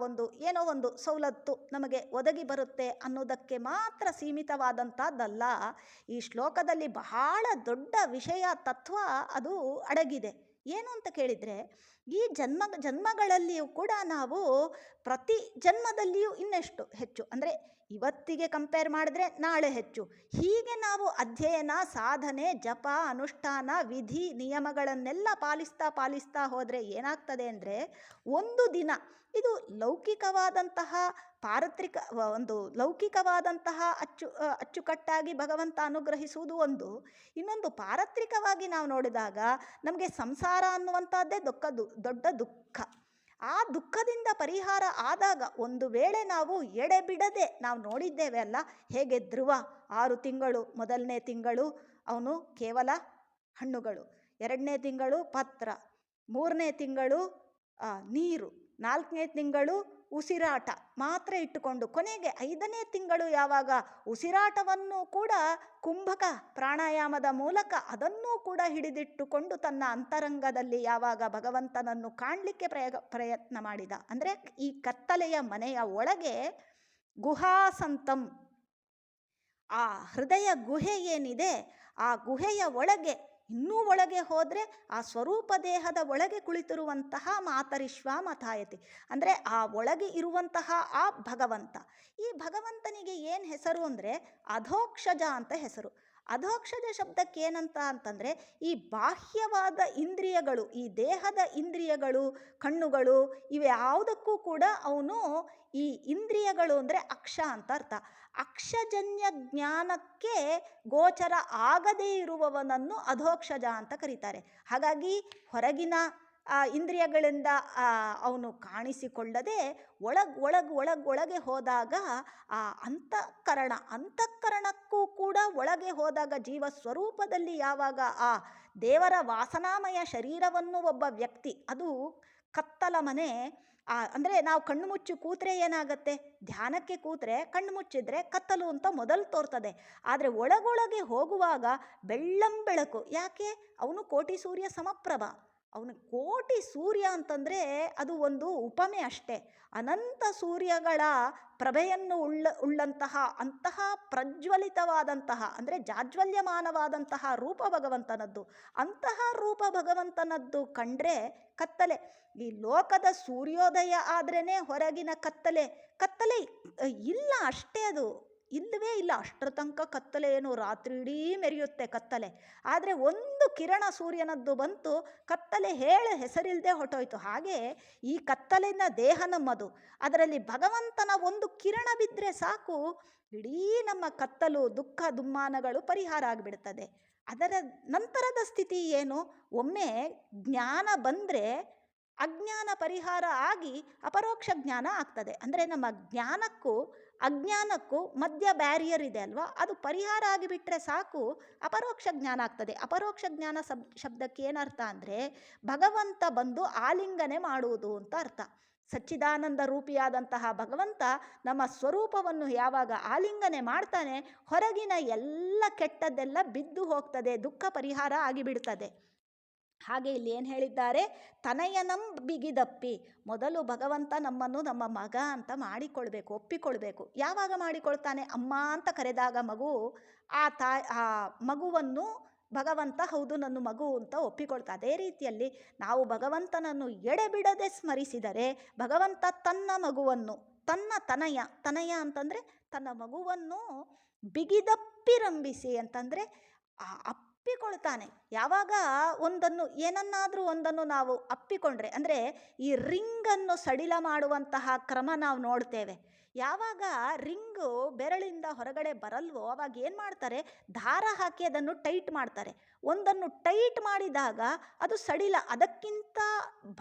ಏನೋ ಒಂದು ಸವಲತ್ತು ನಮಗೆ ಒದಗಿ ಬರುತ್ತೆ ಅನ್ನೋದಕ್ಕೆ ಮಾತ್ರ ಸೀಮಿತವಾದಂಥದ್ದಲ್ಲ. ಈ ಶ್ಲೋಕದಲ್ಲಿ ಬಹಳ ದೊಡ್ಡ ವಿಷಯ ತತ್ವ ಅದು ಅಡಗಿದೆ. ಏನು ಅಂತ ಕೇಳಿದರೆ, ಈ ಜನ್ಮಗಳಲ್ಲಿಯೂ ಕೂಡ ನಾವು ಪ್ರತಿ ಜನ್ಮದಲ್ಲಿಯೂ ಇನ್ನೆಷ್ಟು ಹೆಚ್ಚು ಅಂದರೆ ಇವತ್ತಿಗೆ ಕಂಪೇರ್ ಮಾಡಿದ್ರೆ ನಾಳೆ ಹೆಚ್ಚು, ಹೀಗೆ ನಾವು ಅಧ್ಯಯನ, ಸಾಧನೆ, ಜಪ, ಅನುಷ್ಠಾನ, ವಿಧಿ ನಿಯಮಗಳನ್ನೆಲ್ಲ ಪಾಲಿಸ್ತಾ ಹೋದರೆ ಏನಾಗ್ತದೆ ಅಂದರೆ ಒಂದು ದಿನ ಇದು ಲೌಕಿಕವಾದಂತಹ ಲೌಕಿಕವಾದಂತಹ ಅಚ್ಚುಕಟ್ಟಾಗಿ ಭಗವಂತ ಅನುಗ್ರಹಿಸುವುದು ಒಂದು, ಇನ್ನೊಂದು ಪಾರತ್ರಿಕವಾಗಿ ನಾವು ನೋಡಿದಾಗ ನಮಗೆ ಸಂಸಾರ ಅನ್ನುವಂಥದ್ದೇ ದೊಡ್ಡ ದುಃಖ. ಆ ದುಃಖದಿಂದ ಪರಿಹಾರ ಆದಾಗ ಒಂದು ವೇಳೆ ನಾವು ಎಡೆಬಿಡದೆ ನಾವು ನೋಡಿದ್ದೇವೆ ಅಲ್ಲ, ಹೇಗೆ ಧ್ರುವ 6 ತಿಂಗಳು, ಮೊದಲನೇ ತಿಂಗಳು ಅವನು ಕೇವಲ ಹಣ್ಣುಗಳು, 2ನೇ ತಿಂಗಳು ಪತ್ರ, 3ನೇ ತಿಂಗಳು ನೀರು, 4ನೇ ತಿಂಗಳು ಉಸಿರಾಟ ಮಾತ್ರ ಇಟ್ಟುಕೊಂಡು, ಕೊನೆಗೆ 5ನೇ ತಿಂಗಳು ಯಾವಾಗ ಉಸಿರಾಟವನ್ನು ಕೂಡ ಕುಂಭಕ ಪ್ರಾಣಾಯಾಮದ ಮೂಲಕ ಅದನ್ನೂ ಕೂಡ ಹಿಡಿದಿಟ್ಟುಕೊಂಡು ತನ್ನ ಅಂತರಂಗದಲ್ಲಿ ಯಾವಾಗ ಭಗವಂತನನ್ನು ಕಾಣಲಿಕ್ಕೆ ಪ್ರಯತ್ನ ಮಾಡಿದ, ಅಂದರೆ ಈ ಕತ್ತಲೆಯ ಮನೆಯ ಒಳಗೆ ಗುಹಾಸಂತಂ, ಆ ಹೃದಯ ಗುಹೆ ಏನಿದೆ ಆ ಗುಹೆಯ ಒಳಗೆ ಇನ್ನೂ ಒಳಗೆ ಹೋದರೆ ಆ ಸ್ವರೂಪ ದೇಹದ ಒಳಗೆ ಕುಳಿತಿರುವಂತಹ ಮಾತರಿಶ್ವ ಮಥಾಯತಿ, ಅಂದರೆ ಆ ಒಳಗೆ ಇರುವಂತಹ ಆ ಭಗವಂತ. ಈ ಭಗವಂತನಿಗೆ ಏನು ಹೆಸರು ಅಂದರೆ ಅಧೋಕ್ಷಜ ಅಂತ ಹೆಸರು. ಅಧೋಕ್ಷಜ ಶಬ್ದಕ್ಕೆ ಏನಂತ ಅಂತಂದರೆ ಈ ಬಾಹ್ಯವಾದ ಇಂದ್ರಿಯಗಳು, ಈ ದೇಹದ ಇಂದ್ರಿಯಗಳು, ಕಣ್ಣುಗಳು, ಇವ್ಯಾವುದಕ್ಕೂ ಕೂಡ ಅವನು ಈ ಇಂದ್ರಿಯಗಳು ಅಂದರೆ ಅಕ್ಷ ಅಂತ ಅರ್ಥ. ಅಕ್ಷಜನ್ಯ ಜ್ಞಾನಕ್ಕೆ ಗೋಚರ ಆಗದೇ ಇರುವವನನ್ನು ಅಧೋಕ್ಷಜ ಅಂತ ಕರೀತಾರೆ. ಹಾಗಾಗಿ ಹೊರಗಿನ ಇಂದ್ರಿಯಗಳಿಂದ ಅವನು ಕಾಣಿಸಿಕೊಳ್ಳದೆ ಒಳಗೆ ಹೋದಾಗ ಆ ಅಂತಃಕರಣಕ್ಕೂ ಕೂಡ ಒಳಗೆ ಹೋದಾಗ ಜೀವ ಸ್ವರೂಪದಲ್ಲಿ ಯಾವಾಗ ಆ ದೇವರ ವಾಸನಾಮಯ ಶರೀರವನ್ನು ಒಬ್ಬ ವ್ಯಕ್ತಿ, ಅದು ಕತ್ತಲ ಮನೆ, ಅಂದರೆ ನಾವು ಕಣ್ಣು ಮುಚ್ಚಿ ಕೂತ್ರೆ ಏನಾಗತ್ತೆ, ಧ್ಯಾನಕ್ಕೆ ಕೂತ್ರೆ ಕಣ್ಣು ಮುಚ್ಚಿದ್ರೆ ಕತ್ತಲು ಅಂತ ಮೊದಲು ತೋರ್ತದೆ, ಆದರೆ ಒಳಗೊಳಗೆ ಹೋಗುವಾಗ ಬೆಳ್ಳಂಬೆಳಕು. ಯಾಕೆ? ಅವನು ಕೋಟಿ ಸೂರ್ಯ ಸಮಪ್ರಭ. ಅವನು ಕೋಟಿ ಸೂರ್ಯ ಅಂತಂದರೆ ಅದು ಒಂದು ಉಪಮೆ ಅಷ್ಟೇ. ಅನಂತ ಸೂರ್ಯಗಳ ಪ್ರಭೆಯನ್ನು ಉಳ್ಳಂತಹ ಅಂತಹ ಪ್ರಜ್ವಲಿತವಾದಂತಹ ಅಂದರೆ ಜಾಜ್ವಲ್ಯಮಾನವಾದಂತಹ ರೂಪ ಭಗವಂತನದ್ದು. ಅಂತಹ ರೂಪ ಭಗವಂತನದ್ದು ಕಂಡ್ರೆ ಕತ್ತಲೆ, ಈ ಲೋಕದ ಸೂರ್ಯೋದಯ ಆದ್ರೇ ಹೊರಗಿನ ಕತ್ತಲೆ ಇಲ್ಲ ಅಷ್ಟೇ, ಅದು ಇಲ್ಲವೇ ಇಲ್ಲ. ಅಷ್ಟರ ತನಕ ಕತ್ತಲೆ ಏನು, ರಾತ್ರಿ ಇಡೀ ಮೆರೆಯುತ್ತೆ ಕತ್ತಲೆ. ಆದರೆ ಒಂದು ಕಿರಣ ಸೂರ್ಯನದ್ದು ಬಂತು, ಕತ್ತಲೆ ಹೆಸರಿಲ್ಲದೆ ಹೊಟ್ಟೋಯ್ತು. ಹಾಗೆ ಈ ಕತ್ತಲಿನ ದೇಹ ನಮ್ಮದು, ಅದರಲ್ಲಿ ಭಗವಂತನ ಒಂದು ಕಿರಣ ಬಿದ್ದರೆ ಸಾಕು, ಇಡೀ ನಮ್ಮ ಕತ್ತಲು ದುಃಖ ದುಮ್ಮಾನಗಳು ಪರಿಹಾರ ಆಗಿಬಿಡ್ತದೆ. ಅದರ ನಂತರದ ಸ್ಥಿತಿ ಏನು? ಒಮ್ಮೆ ಜ್ಞಾನ ಬಂದರೆ ಅಜ್ಞಾನ ಪರಿಹಾರ ಆಗಿ ಅಪರೋಕ್ಷ ಜ್ಞಾನ ಆಗ್ತದೆ. ಅಂದರೆ ನಮ್ಮ ಜ್ಞಾನಕ್ಕೂ ಅಜ್ಞಾನಕ್ಕೂ ಮಧ್ಯ ಬ್ಯಾರಿಯರ್ ಇದೆ ಅಲ್ವಾ, ಅದು ಪರಿಹಾರ ಆಗಿಬಿಟ್ರೆ ಸಾಕು, ಅಪರೋಕ್ಷ ಜ್ಞಾನ ಆಗ್ತದೆ. ಅಪರೋಕ್ಷ ಜ್ಞಾನ ಶಬ್ದಕ್ಕೆ ಏನರ್ಥ ಅಂದರೆ ಭಗವಂತ ಬಂದು ಆಲಿಂಗನೆ ಮಾಡುವುದು ಅಂತ ಅರ್ಥ. ಸಚ್ಚಿದಾನಂದ ರೂಪಿಯಾದಂತಹ ಭಗವಂತ ನಮ್ಮ ಸ್ವರೂಪವನ್ನು ಯಾವಾಗ ಆಲಿಂಗನೆ ಮಾಡ್ತಾನೆ, ಹೊರಗಿನ ಎಲ್ಲ ಕೆಟ್ಟದ್ದೆಲ್ಲ ಬಿದ್ದು ಹೋಗ್ತದೆ, ದುಃಖ ಪರಿಹಾರ ಆಗಿಬಿಡ್ತದೆ. ಹಾಗೆ ಇಲ್ಲಿ ಏನು ಹೇಳಿದ್ದಾರೆ, ತನಯನಂ ಬಿಗಿದಪ್ಪಿ. ಮೊದಲು ಭಗವಂತ ನಮ್ಮನ್ನು ನಮ್ಮ ಮಗ ಅಂತ ಮಾಡಿಕೊಳ್ಬೇಕು, ಒಪ್ಪಿಕೊಳ್ಬೇಕು. ಯಾವಾಗ ಮಾಡಿಕೊಳ್ತಾನೆ? ಅಮ್ಮ ಅಂತ ಕರೆದಾಗ ಮಗು ಆ ಮಗುವನ್ನು ಭಗವಂತ ಹೌದು ನನ್ನ ಮಗು ಅಂತ ಒಪ್ಪಿಕೊಳ್ತಾ. ಅದೇ ರೀತಿಯಲ್ಲಿ ನಾವು ಭಗವಂತನನ್ನು ಎಡೆಬಿಡದೆ ಸ್ಮರಿಸಿದರೆ ಭಗವಂತ ತನ್ನ ಮಗುವನ್ನು, ತನ್ನ ತನಯ ಅಂತಂದರೆ ತನ್ನ ಮಗುವನ್ನು ಬಿಗಿದಪ್ಪಿರಂಬಿಸಿ ಅಂತಂದರೆ ಅಪ್ಪಿಕೊಳ್ತಾನೆ. ಯಾವಾಗ ಏನನ್ನಾದರೂ ಒಂದನ್ನು ನಾವು ಅಪ್ಪಿಕೊಂಡ್ರೆ, ಅಂದರೆ ಈ ರಿಂಗನ್ನು ಸಡಿಲ ಮಾಡುವಂತಹ ಕ್ರಮ ನಾವು ನೋಡ್ತೇವೆ. ಯಾವಾಗ ರಿಂಗು ಬೆರಳಿಂದ ಹೊರಗಡೆ ಬರಲ್ವೋ ಅವಾಗ ಏನು ಮಾಡ್ತಾರೆ, ದಾರ ಹಾಕಿ ಅದನ್ನು ಟೈಟ್ ಮಾಡ್ತಾರೆ. ಒಂದನ್ನು ಟೈಟ್ ಮಾಡಿದಾಗ ಅದು ಸಡಿಲ, ಅದಕ್ಕಿಂತ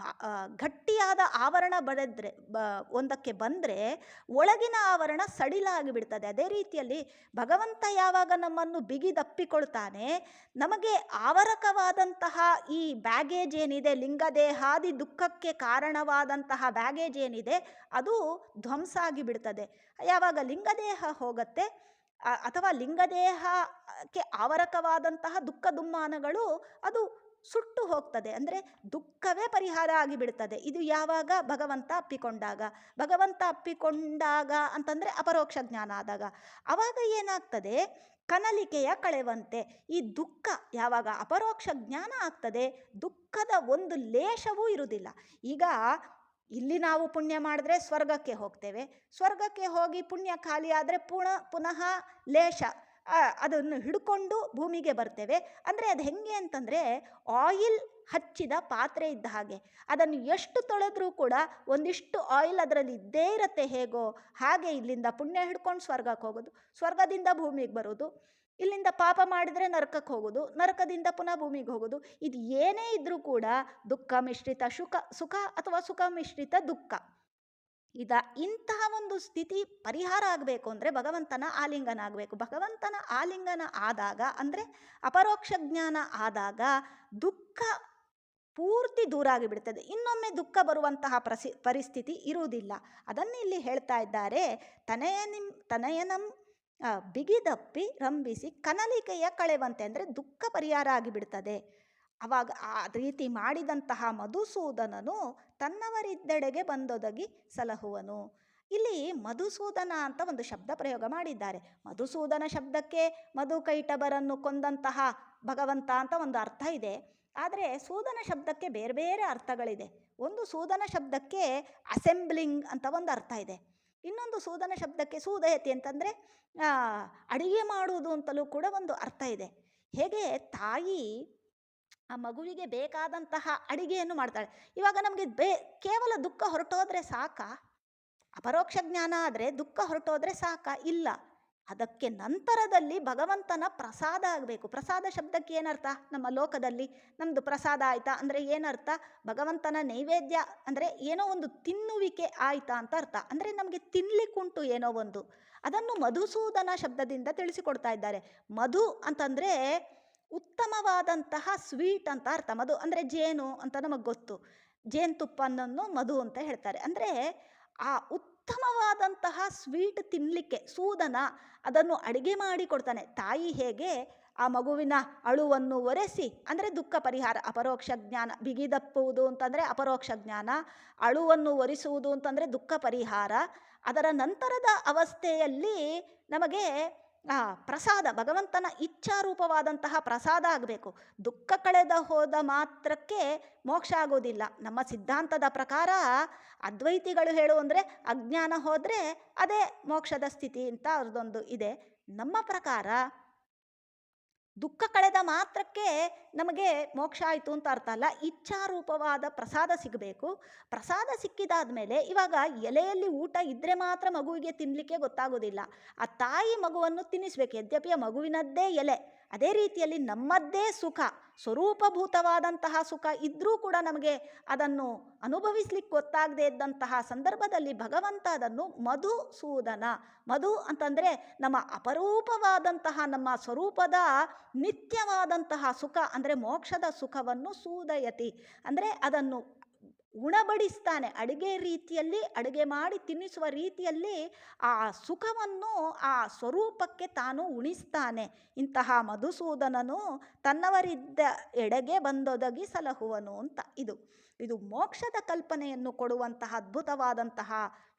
ಗಟ್ಟಿಯಾದ ಆವರಣ ಒಂದಕ್ಕೆ ಬಂದರೆ ಒಳಗಿನ ಆವರಣ ಸಡಿಲ ಆಗಿಬಿಡ್ತದೆ. ಅದೇ ರೀತಿಯಲ್ಲಿ ಭಗವಂತ ಯಾವಾಗ ನಮ್ಮನ್ನು ಬಿಗಿದಪ್ಪಿಕೊಳ್ತಾನೆ, ನಮಗೆ ಆವರಕವಾದಂತಹ ಈ ಬ್ಯಾಗೇಜ್ ಏನಿದೆ, ಲಿಂಗದೇಹಾದಿ ದುಃಖಕ್ಕೆ ಕಾರಣವಾದಂತಹ ಬ್ಯಾಗೇಜ್ ಏನಿದೆ ಅದು ಧ್ವಂಸ ಆಗಿಬಿಡ್ತದೆ. ಯಾವಾಗ ಲಿಂಗದೇಹ ಹೋಗುತ್ತೆ ಅಥವಾ ಲಿಂಗದೇಹಕ್ಕೆ ಆವರಕವಾದಂತಹ ದುಃಖ ದುಮ್ಮಾನಗಳು ಅದು ಸುಟ್ಟು ಹೋಗ್ತದೆ, ಅಂದರೆ ದುಃಖವೇ ಪರಿಹಾರ ಆಗಿಬಿಡ್ತದೆ. ಇದು ಯಾವಾಗ? ಭಗವಂತ ಅಪ್ಪಿಕೊಂಡಾಗ ಅಂತಂದರೆ ಅಪರೋಕ್ಷ ಜ್ಞಾನ ಆದಾಗ. ಆವಾಗ ಏನಾಗ್ತದೆ, ಕನಲಿಕೆಯ ಕಳೆವಂತೆ. ಈ ದುಃಖ ಯಾವಾಗ ಅಪರೋಕ್ಷ ಜ್ಞಾನ ಆಗ್ತದೆ, ದುಃಖದ ಒಂದು ಲೇಷವೂ ಇರುವುದಿಲ್ಲ. ಈಗ ಇಲ್ಲಿ ನಾವು ಪುಣ್ಯ ಮಾಡಿದ್ರೆ ಸ್ವರ್ಗಕ್ಕೆ ಹೋಗ್ತೇವೆ, ಸ್ವರ್ಗಕ್ಕೆ ಹೋಗಿ ಪುಣ್ಯ ಖಾಲಿ ಆದರೆ ಪುನಃ ಲೇಷ ಅದನ್ನು ಹಿಡ್ಕೊಂಡು ಭೂಮಿಗೆ ಬರ್ತೇವೆ. ಅಂದರೆ ಅದು ಹೆಂಗೆ ಅಂತಂದರೆ ಆಯಿಲ್ ಹಚ್ಚಿದ ಪಾತ್ರೆ ಇದ್ದ ಹಾಗೆ. ಅದನ್ನು ಎಷ್ಟು ತೊಳೆದ್ರೂ ಕೂಡ ಒಂದಿಷ್ಟು ಆಯಿಲ್ ಅದರಲ್ಲಿ ಇದ್ದೇ ಇರುತ್ತೆ. ಹೇಗೋ ಹಾಗೆ ಇಲ್ಲಿಂದ ಪುಣ್ಯ ಹಿಡ್ಕೊಂಡು ಸ್ವರ್ಗಕ್ಕೆ ಹೋಗೋದು, ಸ್ವರ್ಗದಿಂದ ಭೂಮಿಗೆ ಬರೋದು, ಇಲ್ಲಿಂದ ಪಾಪ ಮಾಡಿದರೆ ನರಕಕ್ಕೆ ಹೋಗೋದು, ನರಕದಿಂದ ಪುನಃ ಭೂಮಿಗೆ ಹೋಗೋದು. ಇದು ಏನೇ ಇದ್ರೂ ಕೂಡ ದುಃಖ ಮಿಶ್ರಿತ ಸುಖ ಅಥವಾ ಸುಖ ಮಿಶ್ರಿತ ದುಃಖ. ಇಂತಹ ಒಂದು ಸ್ಥಿತಿ ಪರಿಹಾರ ಆಗಬೇಕು ಅಂದರೆ ಭಗವಂತನ ಆಲಿಂಗನ ಆಗಬೇಕು. ಭಗವಂತನ ಆಲಿಂಗನ ಆದಾಗ ಅಂದರೆ ಅಪರೋಕ್ಷ ಜ್ಞಾನ ಆದಾಗ ದುಃಖ ಪೂರ್ತಿ ದೂರ ಆಗಿಬಿಡ್ತದೆ. ಇನ್ನೊಮ್ಮೆ ದುಃಖ ಬರುವಂತಹ ಪರಿಸ್ಥಿತಿ ಇರುವುದಿಲ್ಲ. ಅದನ್ನು ಇಲ್ಲಿ ಹೇಳ್ತಾ ಇದ್ದಾರೆ, ತನಯನಂ ಬಿಗಿದಪ್ಪಿ ರಂಭಿಸಿ ಕನಲಿಕೆಯ ಕಳೆವಂತೆ, ಅಂದರೆ ದುಃಖ ಪರಿಹಾರ ಆಗಿಬಿಡ್ತದೆ. ಅವಾಗ ಆ ರೀತಿ ಮಾಡಿದಂತಹ ಮಧುಸೂದನನು ತನ್ನವರಿದ್ದೆಡೆಗೆ ಬಂದೊದಗಿ ಸಲಹುವನು. ಇಲ್ಲಿ ಮಧುಸೂದನ ಅಂತ ಒಂದು ಶಬ್ದ ಪ್ರಯೋಗ ಮಾಡಿದ್ದಾರೆ. ಮಧುಸೂದನ ಶಬ್ದಕ್ಕೆ ಮಧುಕೈಟಭರನ್ನು ಕೊಂದಂತಹ ಭಗವಂತ ಅಂತ ಒಂದು ಅರ್ಥ ಇದೆ. ಆದರೆ ಸೂದನ ಶಬ್ದಕ್ಕೆ ಬೇರೆ ಬೇರೆ ಅರ್ಥಗಳಿದೆ. ಒಂದು ಸೂದನ ಶಬ್ದಕ್ಕೆ ಅಸೆಂಬ್ಲಿಂಗ್ ಅಂತ ಒಂದು ಅರ್ಥ ಇದೆ. ಇನ್ನೊಂದು ಸೂದನ ಶಬ್ದಕ್ಕೆ ಸೂದಯತಿ ಅಂತಂದರೆ ಅಡಿಗೆ ಮಾಡುವುದು ಅಂತಲೂ ಕೂಡ ಒಂದು ಅರ್ಥ ಇದೆ. ಹೇಗೆ ತಾಯಿ ಆ ಮಗುವಿಗೆ ಬೇಕಾದಂತಹ ಅಡಿಗೆಯನ್ನು ಮಾಡ್ತಾಳೆ. ಇವಾಗ ನಮಗೆ ಕೇವಲ ದುಃಖ ಹೊರಟೋದ್ರೆ ಸಾಕಾ? ಅಪರೋಕ್ಷ ಜ್ಞಾನ ಆದರೆ ದುಃಖ ಹೊರಟೋದ್ರೆ ಸಾಕಾ? ಇಲ್ಲ. ಅದಕ್ಕೆ ನಂತರದಲ್ಲಿ ಭಗವಂತನ ಪ್ರಸಾದ ಆಗಬೇಕು. ಪ್ರಸಾದ ಶಬ್ದಕ್ಕೆ ಏನರ್ಥ? ನಮ್ಮ ಲೋಕದಲ್ಲಿ ನಮ್ಮದು ಪ್ರಸಾದ ಆಯಿತಾ ಅಂದರೆ ಏನರ್ಥ? ಭಗವಂತನ ನೈವೇದ್ಯ ಅಂದರೆ ಏನೋ ಒಂದು ತಿನ್ನುವಿಕೆ ಆಯಿತಾ ಅಂತ ಅರ್ಥ. ಅಂದರೆ ನಮಗೆ ತಿನ್ನಲಿಕ್ಕುಂಟು ಏನೋ ಒಂದು, ಅದನ್ನು ಮಧುಸೂದನ ಶಬ್ದದಿಂದ ತಿಳಿಸಿಕೊಡ್ತಾ ಇದ್ದಾರೆ. ಮಧು ಅಂತಂದರೆ ಉತ್ತಮವಾದಂತಹ ಸ್ವೀಟ್ ಅಂತ ಅರ್ಥ. ಮಧು ಅಂದರೆ ಜೇನು ಅಂತ ನಮಗೆ ಗೊತ್ತು, ಜೇನುತುಪ್ಪನನ್ನು ಮಧು ಅಂತ ಹೇಳ್ತಾರೆ. ಅಂದರೆ ಆ ಉತ್ತಮವಾದಂತಹ ಸ್ವೀಟ್ ತಿನ್ನಲಿಕ್ಕೆ ಸೂದನ ಅದನ್ನು ಅಡಿಗೆ ಮಾಡಿ ಕೊಡ್ತಾನೆ. ತಾಯಿ ಹೇಗೆ ಆ ಮಗುವಿನ ಅಳುವನ್ನು ಒರೆಸಿ, ಅಂದರೆ ದುಃಖ ಪರಿಹಾರ, ಅಪರೋಕ್ಷ ಜ್ಞಾನ. ಬಿಗಿದಪ್ಪುವುದು ಅಂತಂದರೆ ಅಪರೋಕ್ಷ ಜ್ಞಾನ, ಅಳುವನ್ನು ಒರೆಸುವುದು ಅಂತಂದರೆ ದುಃಖ ಪರಿಹಾರ. ಅದರ ನಂತರದ ಅವಸ್ಥೆಯಲ್ಲಿ ನಮಗೆ ಪ್ರಸಾದ, ಭಗವಂತನ ಇಚ್ಛಾರೂಪವಾದಂತಹ ಪ್ರಸಾದ ಆಗಬೇಕು. ದುಃಖ ಕಳೆದ ಹೋದ ಮಾತ್ರಕ್ಕೆ ಮೋಕ್ಷ ಆಗೋದಿಲ್ಲ. ನಮ್ಮ ಸಿದ್ಧಾಂತದ ಪ್ರಕಾರ ಅದ್ವೈತಿಗಳು ಹೇಳು ಅಂದರೆ ಅಜ್ಞಾನ ಹೋದರೆ ಅದೇ ಮೋಕ್ಷದ ಸ್ಥಿತಿ ಅಂತ ಅವ್ರದ್ದೊಂದು ಇದೆ. ನಮ್ಮ ಪ್ರಕಾರ ದುಃಖ ಕಳೆದ ಮಾತ್ರಕ್ಕೆ ನಮಗೆ ಮೋಕ್ಷ ಆಯಿತು ಅಂತ ಅರ್ಥ ಅಲ್ಲ. ಇಚ್ಛಾರೂಪವಾದ ಪ್ರಸಾದ ಸಿಗಬೇಕು. ಪ್ರಸಾದ ಸಿಕ್ಕಿದಾದ ಮೇಲೆ ಇವಾಗ ಎಲೆಯಲ್ಲಿ ಊಟ ಇದ್ದರೆ ಮಾತ್ರ ಮಗುವಿಗೆ ತಿನ್ನಲಿಕ್ಕೆ ಗೊತ್ತಾಗೋದಿಲ್ಲ. ಆ ತಾಯಿ ಮಗುವನ್ನು ತಿನ್ನಿಸ್ಬೇಕು. ಯದ್ಯಪಿ ಆ ಮಗುವಿನದ್ದೇ ಎಲೆ, ಅದೇ ರೀತಿಯಲ್ಲಿ ನಮ್ಮದ್ದೇ ಸುಖ, ಸ್ವರೂಪಭೂತವಾದಂತಹ ಸುಖ ಇದ್ದರೂ ಕೂಡ ನಮಗೆ ಅದನ್ನು ಅನುಭವಿಸ್ಲಿಕ್ಕೆ ಗೊತ್ತಾಗದೇ ಇದ್ದಂತಹ ಸಂದರ್ಭದಲ್ಲಿ ಭಗವಂತ ಅದನ್ನು ಮಧುಸೂದನ, ಮಧು ಅಂತಂದರೆ ನಮ್ಮ ಅಪರೂಪವಾದಂತಹ ನಮ್ಮ ಸ್ವರೂಪದ ನಿತ್ಯವಾದಂತಹ ಸುಖ ಅಂದರೆ ಮೋಕ್ಷದ ಸುಖವನ್ನು ಸೂದಯತಿ ಅಂದರೆ ಅದನ್ನು ಉಣಬಡಿಸ್ತಾನೆ. ಅಡುಗೆ ರೀತಿಯಲ್ಲಿ, ಅಡುಗೆ ಮಾಡಿ ತಿನ್ನಿಸುವ ರೀತಿಯಲ್ಲಿ ಆ ಸುಖವನ್ನು ಆ ಸ್ವರೂಪಕ್ಕೆ ತಾನು ಉಣಿಸ್ತಾನೆ. ಇಂತಹ ಮಧುಸೂದನನು ತನ್ನವರಿದ್ದ ಎಡೆಗೆ ಬಂದೊದಗಿ ಸಲಹುವನು ಅಂತ. ಇದು ಮೋಕ್ಷದ ಕಲ್ಪನೆಯನ್ನು ಕೊಡುವಂತಹ ಅದ್ಭುತವಾದಂತಹ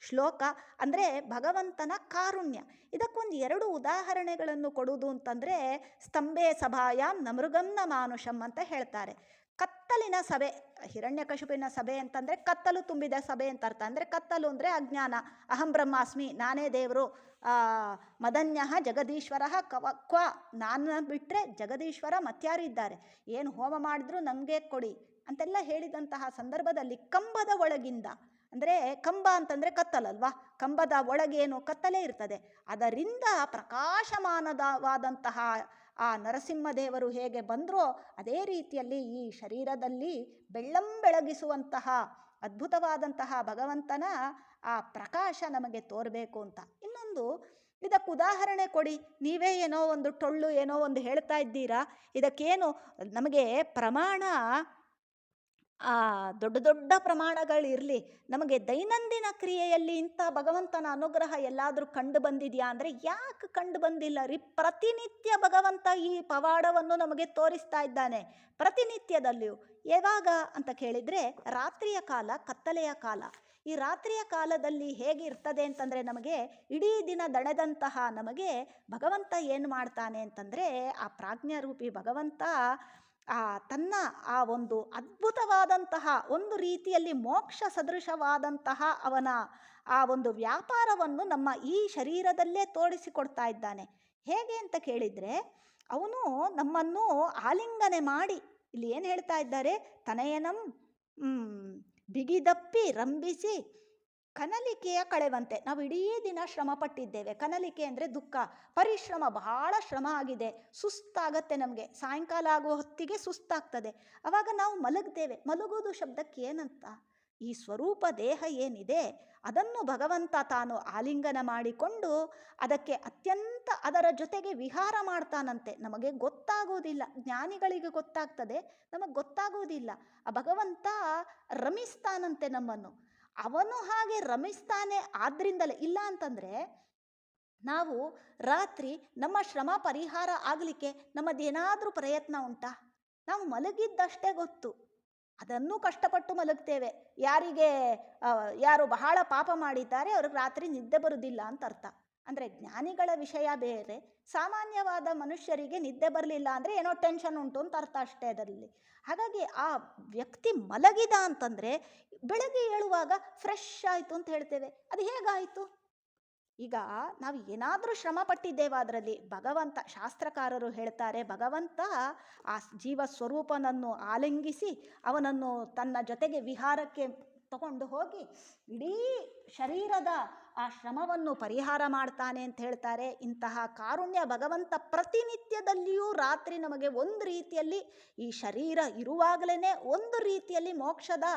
ಶ್ಲೋಕ. ಅಂದರೆ ಭಗವಂತನ ಕಾರುಣ್ಯ. ಇದಕ್ಕೊಂದು 2 ಉದಾಹರಣೆಗಳನ್ನು ಕೊಡುವುದು ಅಂತಂದರೆ, ಸ್ತಂಭೆ ಸಭಾಯಾಂ ನ ಮೃಗಂ ನ ಮಾನುಷಂ ಅಂತ ಹೇಳ್ತಾರೆ. ಕತ್ತಲಿನ ಸಭೆ, ಹಿರಣ್ಯಕಶಿಪುವಿನ ಸಭೆ ಅಂತಂದರೆ ಕತ್ತಲು ತುಂಬಿದ ಸಭೆ ಅಂತ ಅರ್ಥ. ಅಂದರೆ ಕತ್ತಲು ಅಂದರೆ ಅಜ್ಞಾನ. ಅಹಂ ಬ್ರಹ್ಮಾಸ್ಮಿ, ನಾನೇ ದೇವರು, ಮದನ್ಯ ಜಗದೀಶ್ವರ ಕ್ವ, ನಾನು ಬಿಟ್ಟರೆ ಜಗದೀಶ್ವರ ಮತ್ಯಾರಿದ್ದಾರೆ, ಏನು ಹೋಮ ಮಾಡಿದ್ರು ನಮಗೆ ಕೊಡಿ ಅಂತೆಲ್ಲ ಹೇಳಿದಂತಹ ಸಂದರ್ಭದಲ್ಲಿ ಕಂಬದ ಒಳಗಿಂದ, ಅಂದರೆ ಕಂಬ ಅಂತಂದರೆ ಕತ್ತಲಲ್ವಾ, ಕಂಬದ ಒಳಗೇನು ಕತ್ತಲೇ ಇರ್ತದೆ, ಅದರಿಂದ ಪ್ರಕಾಶಮಾನವಾದಂತಹ ಆ ನರಸಿಂಹದೇವರು ಹೇಗೆ ಬಂದರೋ ಅದೇ ರೀತಿಯಲ್ಲಿ ಈ ಶರೀರದಲ್ಲಿ ಬೆಳ್ಳಂಬೆಳಗಿಸುವಂತಹ ಅದ್ಭುತವಾದಂತಹ ಭಗವಂತನ ಆ ಪ್ರಕಾಶ ನಮಗೆ ತೋರಬೇಕು ಅಂತ. ಇನ್ನೊಂದು, ಇದಕ್ಕೆ ಉದಾಹರಣೆ ಕೊಡಿ, ನೀವೇ ಏನೋ ಒಂದು ಟೊಳ್ಳು ಏನೋ ಒಂದು ಹೇಳ್ತಾ ಇದ್ದೀರಾ, ಇದಕ್ಕೇನು ನಮಗೆ ಪ್ರಮಾಣ, ದೊಡ್ಡ ದೊಡ್ಡ ಪ್ರಮಾಣಗಳಿರಲಿ, ನಮಗೆ ದೈನಂದಿನ ಕ್ರಿಯೆಯಲ್ಲಿ ಇಂಥ ಭಗವಂತನ ಅನುಗ್ರಹ ಎಲ್ಲಾದರೂ ಕಂಡು ಬಂದಿದೆಯಾ ಅಂದರೆ ಯಾಕೆ ಕಂಡು ಬಂದಿಲ್ಲ ರೀ? ಪ್ರತಿನಿತ್ಯ ಭಗವಂತ ಈ ಪವಾಡವನ್ನು ನಮಗೆ ತೋರಿಸ್ತಾ ಇದ್ದಾನೆ, ಪ್ರತಿನಿತ್ಯದಲ್ಲಿಯೂ. ಯಾವಾಗ ಅಂತ ಕೇಳಿದರೆ ರಾತ್ರಿಯ ಕಾಲ, ಕತ್ತಲೆಯ ಕಾಲ. ಈ ರಾತ್ರಿಯ ಕಾಲದಲ್ಲಿ ಹೇಗೆ ಇರ್ತದೆ ಅಂತಂದರೆ, ನಮಗೆ ಇಡೀ ದಿನ ದಣೆದಂತಹ ನಮಗೆ ಭಗವಂತ ಏನು ಮಾಡ್ತಾನೆ ಅಂತಂದರೆ, ಆ ಪ್ರಾಜ್ಞಾರೂಪಿ ಭಗವಂತ ತನ್ನ ಆ ಒಂದು ಅದ್ಭುತವಾದಂತಹ ಒಂದು ರೀತಿಯಲ್ಲಿ ಮೋಕ್ಷ ಸದೃಶವಾದಂತಹ ಅವನ ಆ ಒಂದು ವ್ಯಾಪಾರವನ್ನು ನಮ್ಮ ಈ ಶರೀರದಲ್ಲೇ ತೋರಿಸಿಕೊಡ್ತಾ ಇದ್ದಾನೆ. ಹೇಗೆ ಅಂತ ಕೇಳಿದರೆ, ಅವನು ನಮ್ಮನ್ನು ಆಲಿಂಗನೆ ಮಾಡಿ, ಇಲ್ಲಿ ಏನು ಹೇಳ್ತಾ ಇದ್ದಾರೆ, ತನಯನಂ ಬಿಗಿದಪ್ಪಿ ರಂಭಿಸಿ ಕನಲಿಕೆಯ ಕಳೆವಂತೆ. ನಾವು ಇಡೀ ದಿನ ಶ್ರಮ ಪಟ್ಟಿದ್ದೇವೆ. ಕನಲಿಕೆ ಅಂದರೆ ದುಃಖ, ಪರಿಶ್ರಮ, ಬಹಳ ಶ್ರಮ ಆಗಿದೆ, ಸುಸ್ತಾಗತ್ತೆ ನಮಗೆ, ಸಾಯಂಕಾಲ ಆಗುವ ಹೊತ್ತಿಗೆ ಸುಸ್ತಾಗ್ತದೆ. ಆವಾಗ ನಾವು ಮಲಗ್ತೇವೆ. ಮಲಗೋದು ಶಬ್ದಕ್ಕೆ ಏನಂತ, ಈ ಸ್ವರೂಪ ದೇಹ ಏನಿದೆ ಅದನ್ನು ಭಗವಂತ ತಾನು ಆಲಿಂಗನ ಮಾಡಿಕೊಂಡು ಅದಕ್ಕೆ ಅತ್ಯಂತ ಅದರ ಜೊತೆಗೆ ವಿಹಾರ ಮಾಡ್ತಾನಂತೆ. ನಮಗೆ ಗೊತ್ತಾಗೋದಿಲ್ಲ, ಜ್ಞಾನಿಗಳಿಗೆ ಗೊತ್ತಾಗ್ತದೆ, ನಮಗೆ ಗೊತ್ತಾಗೋದಿಲ್ಲ. ಆ ಭಗವಂತ ರಮಿಸ್ತಾನಂತೆ ನಮ್ಮನ್ನು. ಅವನು ಹಾಗೆ ರಮಿಸ್ತಾನೆ. ಆದ್ರಿಂದಲೇ, ಇಲ್ಲ ಅಂತಂದರೆ ನಾವು ರಾತ್ರಿ ನಮ್ಮ ಶ್ರಮ ಪರಿಹಾರ ಆಗಲಿಕ್ಕೆ ನಮ್ಮದೇನಾದರೂ ಪ್ರಯತ್ನ ಉಂಟಾ? ನಾವು ಮಲಗಿದ್ದಷ್ಟೇ ಗೊತ್ತು, ಅದನ್ನು ಕಷ್ಟಪಟ್ಟು ಮಲಗ್ತೇವೆ. ಯಾರು ಬಹಳ ಪಾಪ ಮಾಡಿದ್ದಾರೆ ಅವ್ರಿಗೆ ರಾತ್ರಿ ನಿದ್ದೆ ಬರುವುದಿಲ್ಲ ಅಂತ ಅರ್ಥ. ಅಂದರೆ ಜ್ಞಾನಿಗಳ ವಿಷಯ ಬೇರೆ, ಸಾಮಾನ್ಯವಾದ ಮನುಷ್ಯರಿಗೆ ನಿದ್ದೆ ಬರಲಿಲ್ಲ ಅಂದರೆ ಏನೋ ಟೆನ್ಷನ್ ಉಂಟು ಅಂತ ಅರ್ಥ ಅಷ್ಟೇ ಅದರಲ್ಲಿ. ಹಾಗಾಗಿ ಆ ವ್ಯಕ್ತಿ ಮಲಗಿದ ಅಂತಂದರೆ ಬೆಳಗ್ಗೆ ಏಳುವಾಗ ಫ್ರೆಶ್ ಆಯಿತು ಅಂತ ಹೇಳ್ತೇವೆ. ಅದು ಹೇಗಾಯಿತು? ಈಗ ನಾವು ಏನಾದರೂ ಶ್ರಮ ಪಟ್ಟಿದ್ದೇವೆ ಅದರಲ್ಲಿ. ಭಗವಂತ, ಶಾಸ್ತ್ರಕಾರರು ಹೇಳ್ತಾರೆ, ಭಗವಂತ ಆ ಜೀವ ಸ್ವರೂಪನನ್ನು ಆಲಿಂಗಿಸಿ ಅವನನ್ನು ತನ್ನ ಜೊತೆಗೆ ವಿಹಾರಕ್ಕೆ ತಗೊಂಡು ಹೋಗಿ ಇಡೀ ಶರೀರದ ಆ ಶ್ರಮವನ್ನು ಪರಿಹಾರ ಮಾಡ್ತಾನೆ ಅಂತ ಹೇಳ್ತಾರೆ. ಇಂತಹ ಕಾರುಣ್ಯ ಭಗವಂತ ಪ್ರತಿನಿತ್ಯದಲ್ಲಿಯೂ ರಾತ್ರಿ ನಮಗೆ ಒಂದು ರೀತಿಯಲ್ಲಿ, ಈ ಶರೀರ ಇರುವಾಗಲೇ ಒಂದು ರೀತಿಯಲ್ಲಿ ಮೋಕ್ಷದ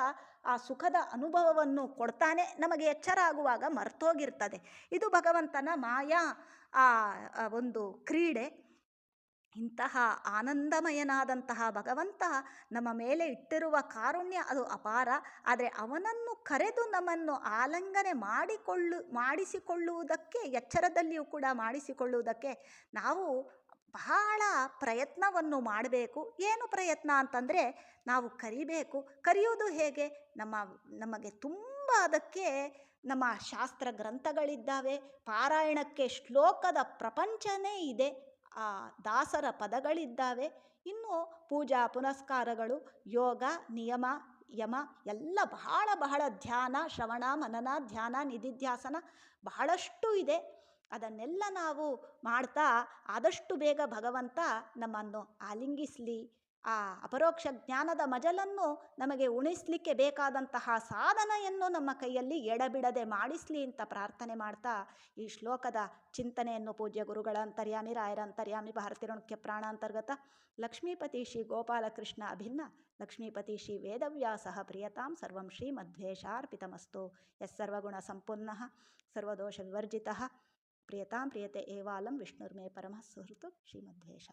ಆ ಸುಖದ ಅನುಭವವನ್ನು ಕೊಡ್ತಾನೆ. ನಮಗೆ ಎಚ್ಚರ ಆಗುವಾಗ ಮರ್ತೋಗಿರ್ತದೆ. ಇದು ಭಗವಂತನ ಮಾಯಾ ಒಂದು ಕ್ರೀಡೆ. ಇಂತಹ ಆನಂದಮಯನಾದಂತಹ ಭಗವಂತ ನಮ್ಮ ಮೇಲೆ ಇಟ್ಟಿರುವ ಕಾರುಣ್ಯ ಅದು ಅಪಾರ. ಆದರೆ ಅವನನ್ನು ಕರೆದು ನಮ್ಮನ್ನು ಆಲಿಂಗನೆ ಮಾಡಿಸಿಕೊಳ್ಳುವುದಕ್ಕೆ, ಎಚ್ಚರದಲ್ಲಿಯೂ ಕೂಡ ಮಾಡಿಸಿಕೊಳ್ಳುವುದಕ್ಕೆ ನಾವು ಬಹಳ ಪ್ರಯತ್ನವನ್ನು ಮಾಡಬೇಕು. ಏನು ಪ್ರಯತ್ನ ಅಂತಂದರೆ, ನಾವು ಕರಿಬೇಕು. ಕರೆಯುವುದು ಹೇಗೆ? ನಮಗೆ ತುಂಬ ಅದಕ್ಕೆ ನಮ್ಮ ಶಾಸ್ತ್ರ ಗ್ರಂಥಗಳಿದ್ದಾವೆ, ಪಾರಾಯಣಕ್ಕೆ ಶ್ಲೋಕದ ಪ್ರಪಂಚನೇ ಇದೆ, ಆ ದಾಸರ ಪದಗಳಿದ್ದಾವೆ, ಇನ್ನು ಪೂಜಾ ಪುನಸ್ಕಾರಗಳು, ಯೋಗ, ನಿಯಮ, ಯಮ ಎಲ್ಲ ಬಹಳ ಧ್ಯಾನ, ಶ್ರವಣ, ಮನನ, ಧ್ಯಾನ, ನಿಧಿಧ್ಯಾಸನ ಬಹಳಷ್ಟು ಇದೆ. ಅದನ್ನೆಲ್ಲ ನಾವು ಮಾಡ್ತಾ ಆದಷ್ಟು ಬೇಗ ಭಗವಂತ ನಮ್ಮನ್ನು ಆಲಿಂಗಿಸಲಿ, ಆ ಅಪರೋಕ್ಷ ಜ್ಞಾನದ ಮಜಲನ್ನು ನಮಗೆ ಉಣಿಸ್ಲಿಕ್ಕೆ ಬೇಕಾದಂತಹ ಸಾಧನೆಯನ್ನು ನಮ್ಮ ಕೈಯಲ್ಲಿ ಎಡಬಿಡದೆ ಮಾಡಿಸಲಿ ಅಂತ ಪ್ರಾರ್ಥನೆ ಮಾಡ್ತಾ ಈ ಶ್ಲೋಕದ ಚಿಂತನೆಯನ್ನು ಪೂಜ್ಯ ಗುರುಗಳ ಅಂತರ್ಯಾಮಿ, ರಾಯರ ಅಂತರ್ಯಾಮಿ, ಭಾರತೀರುಣ್ಯ ಪ್ರಾಣ ಅಂತರ್ಗತ ಲಕ್ಷ್ಮೀಪತಿ ಶ್ರೀ ಗೋಪಾಲಕೃಷ್ಣ ಅಭಿನ್ನ ಲಕ್ಷ್ಮೀಪತಿ ಶ್ರೀ ವೇದವ್ಯಾಸ ಪ್ರಿಯತಾಂ ಸರ್ವಂ ಶ್ರೀ ಮಧ್ವೇಶಾರ್ಪಿತಮಸ್ತು. ಯಸ್ಸರ್ವಗುಣ ಸಂಪನ್ನಃ ಸರ್ವದೋಷ ವಿವರ್ಜಿತಃ ಪ್ರಿಯತಾಂ ಪ್ರಿಯತೆ ಏವಾಲಂ ವಿಷ್ಣುರ್ಮೇ ಪರಮಃ ಸುಹೃತು ಶ್ರೀಮಧ್ವೇಶ.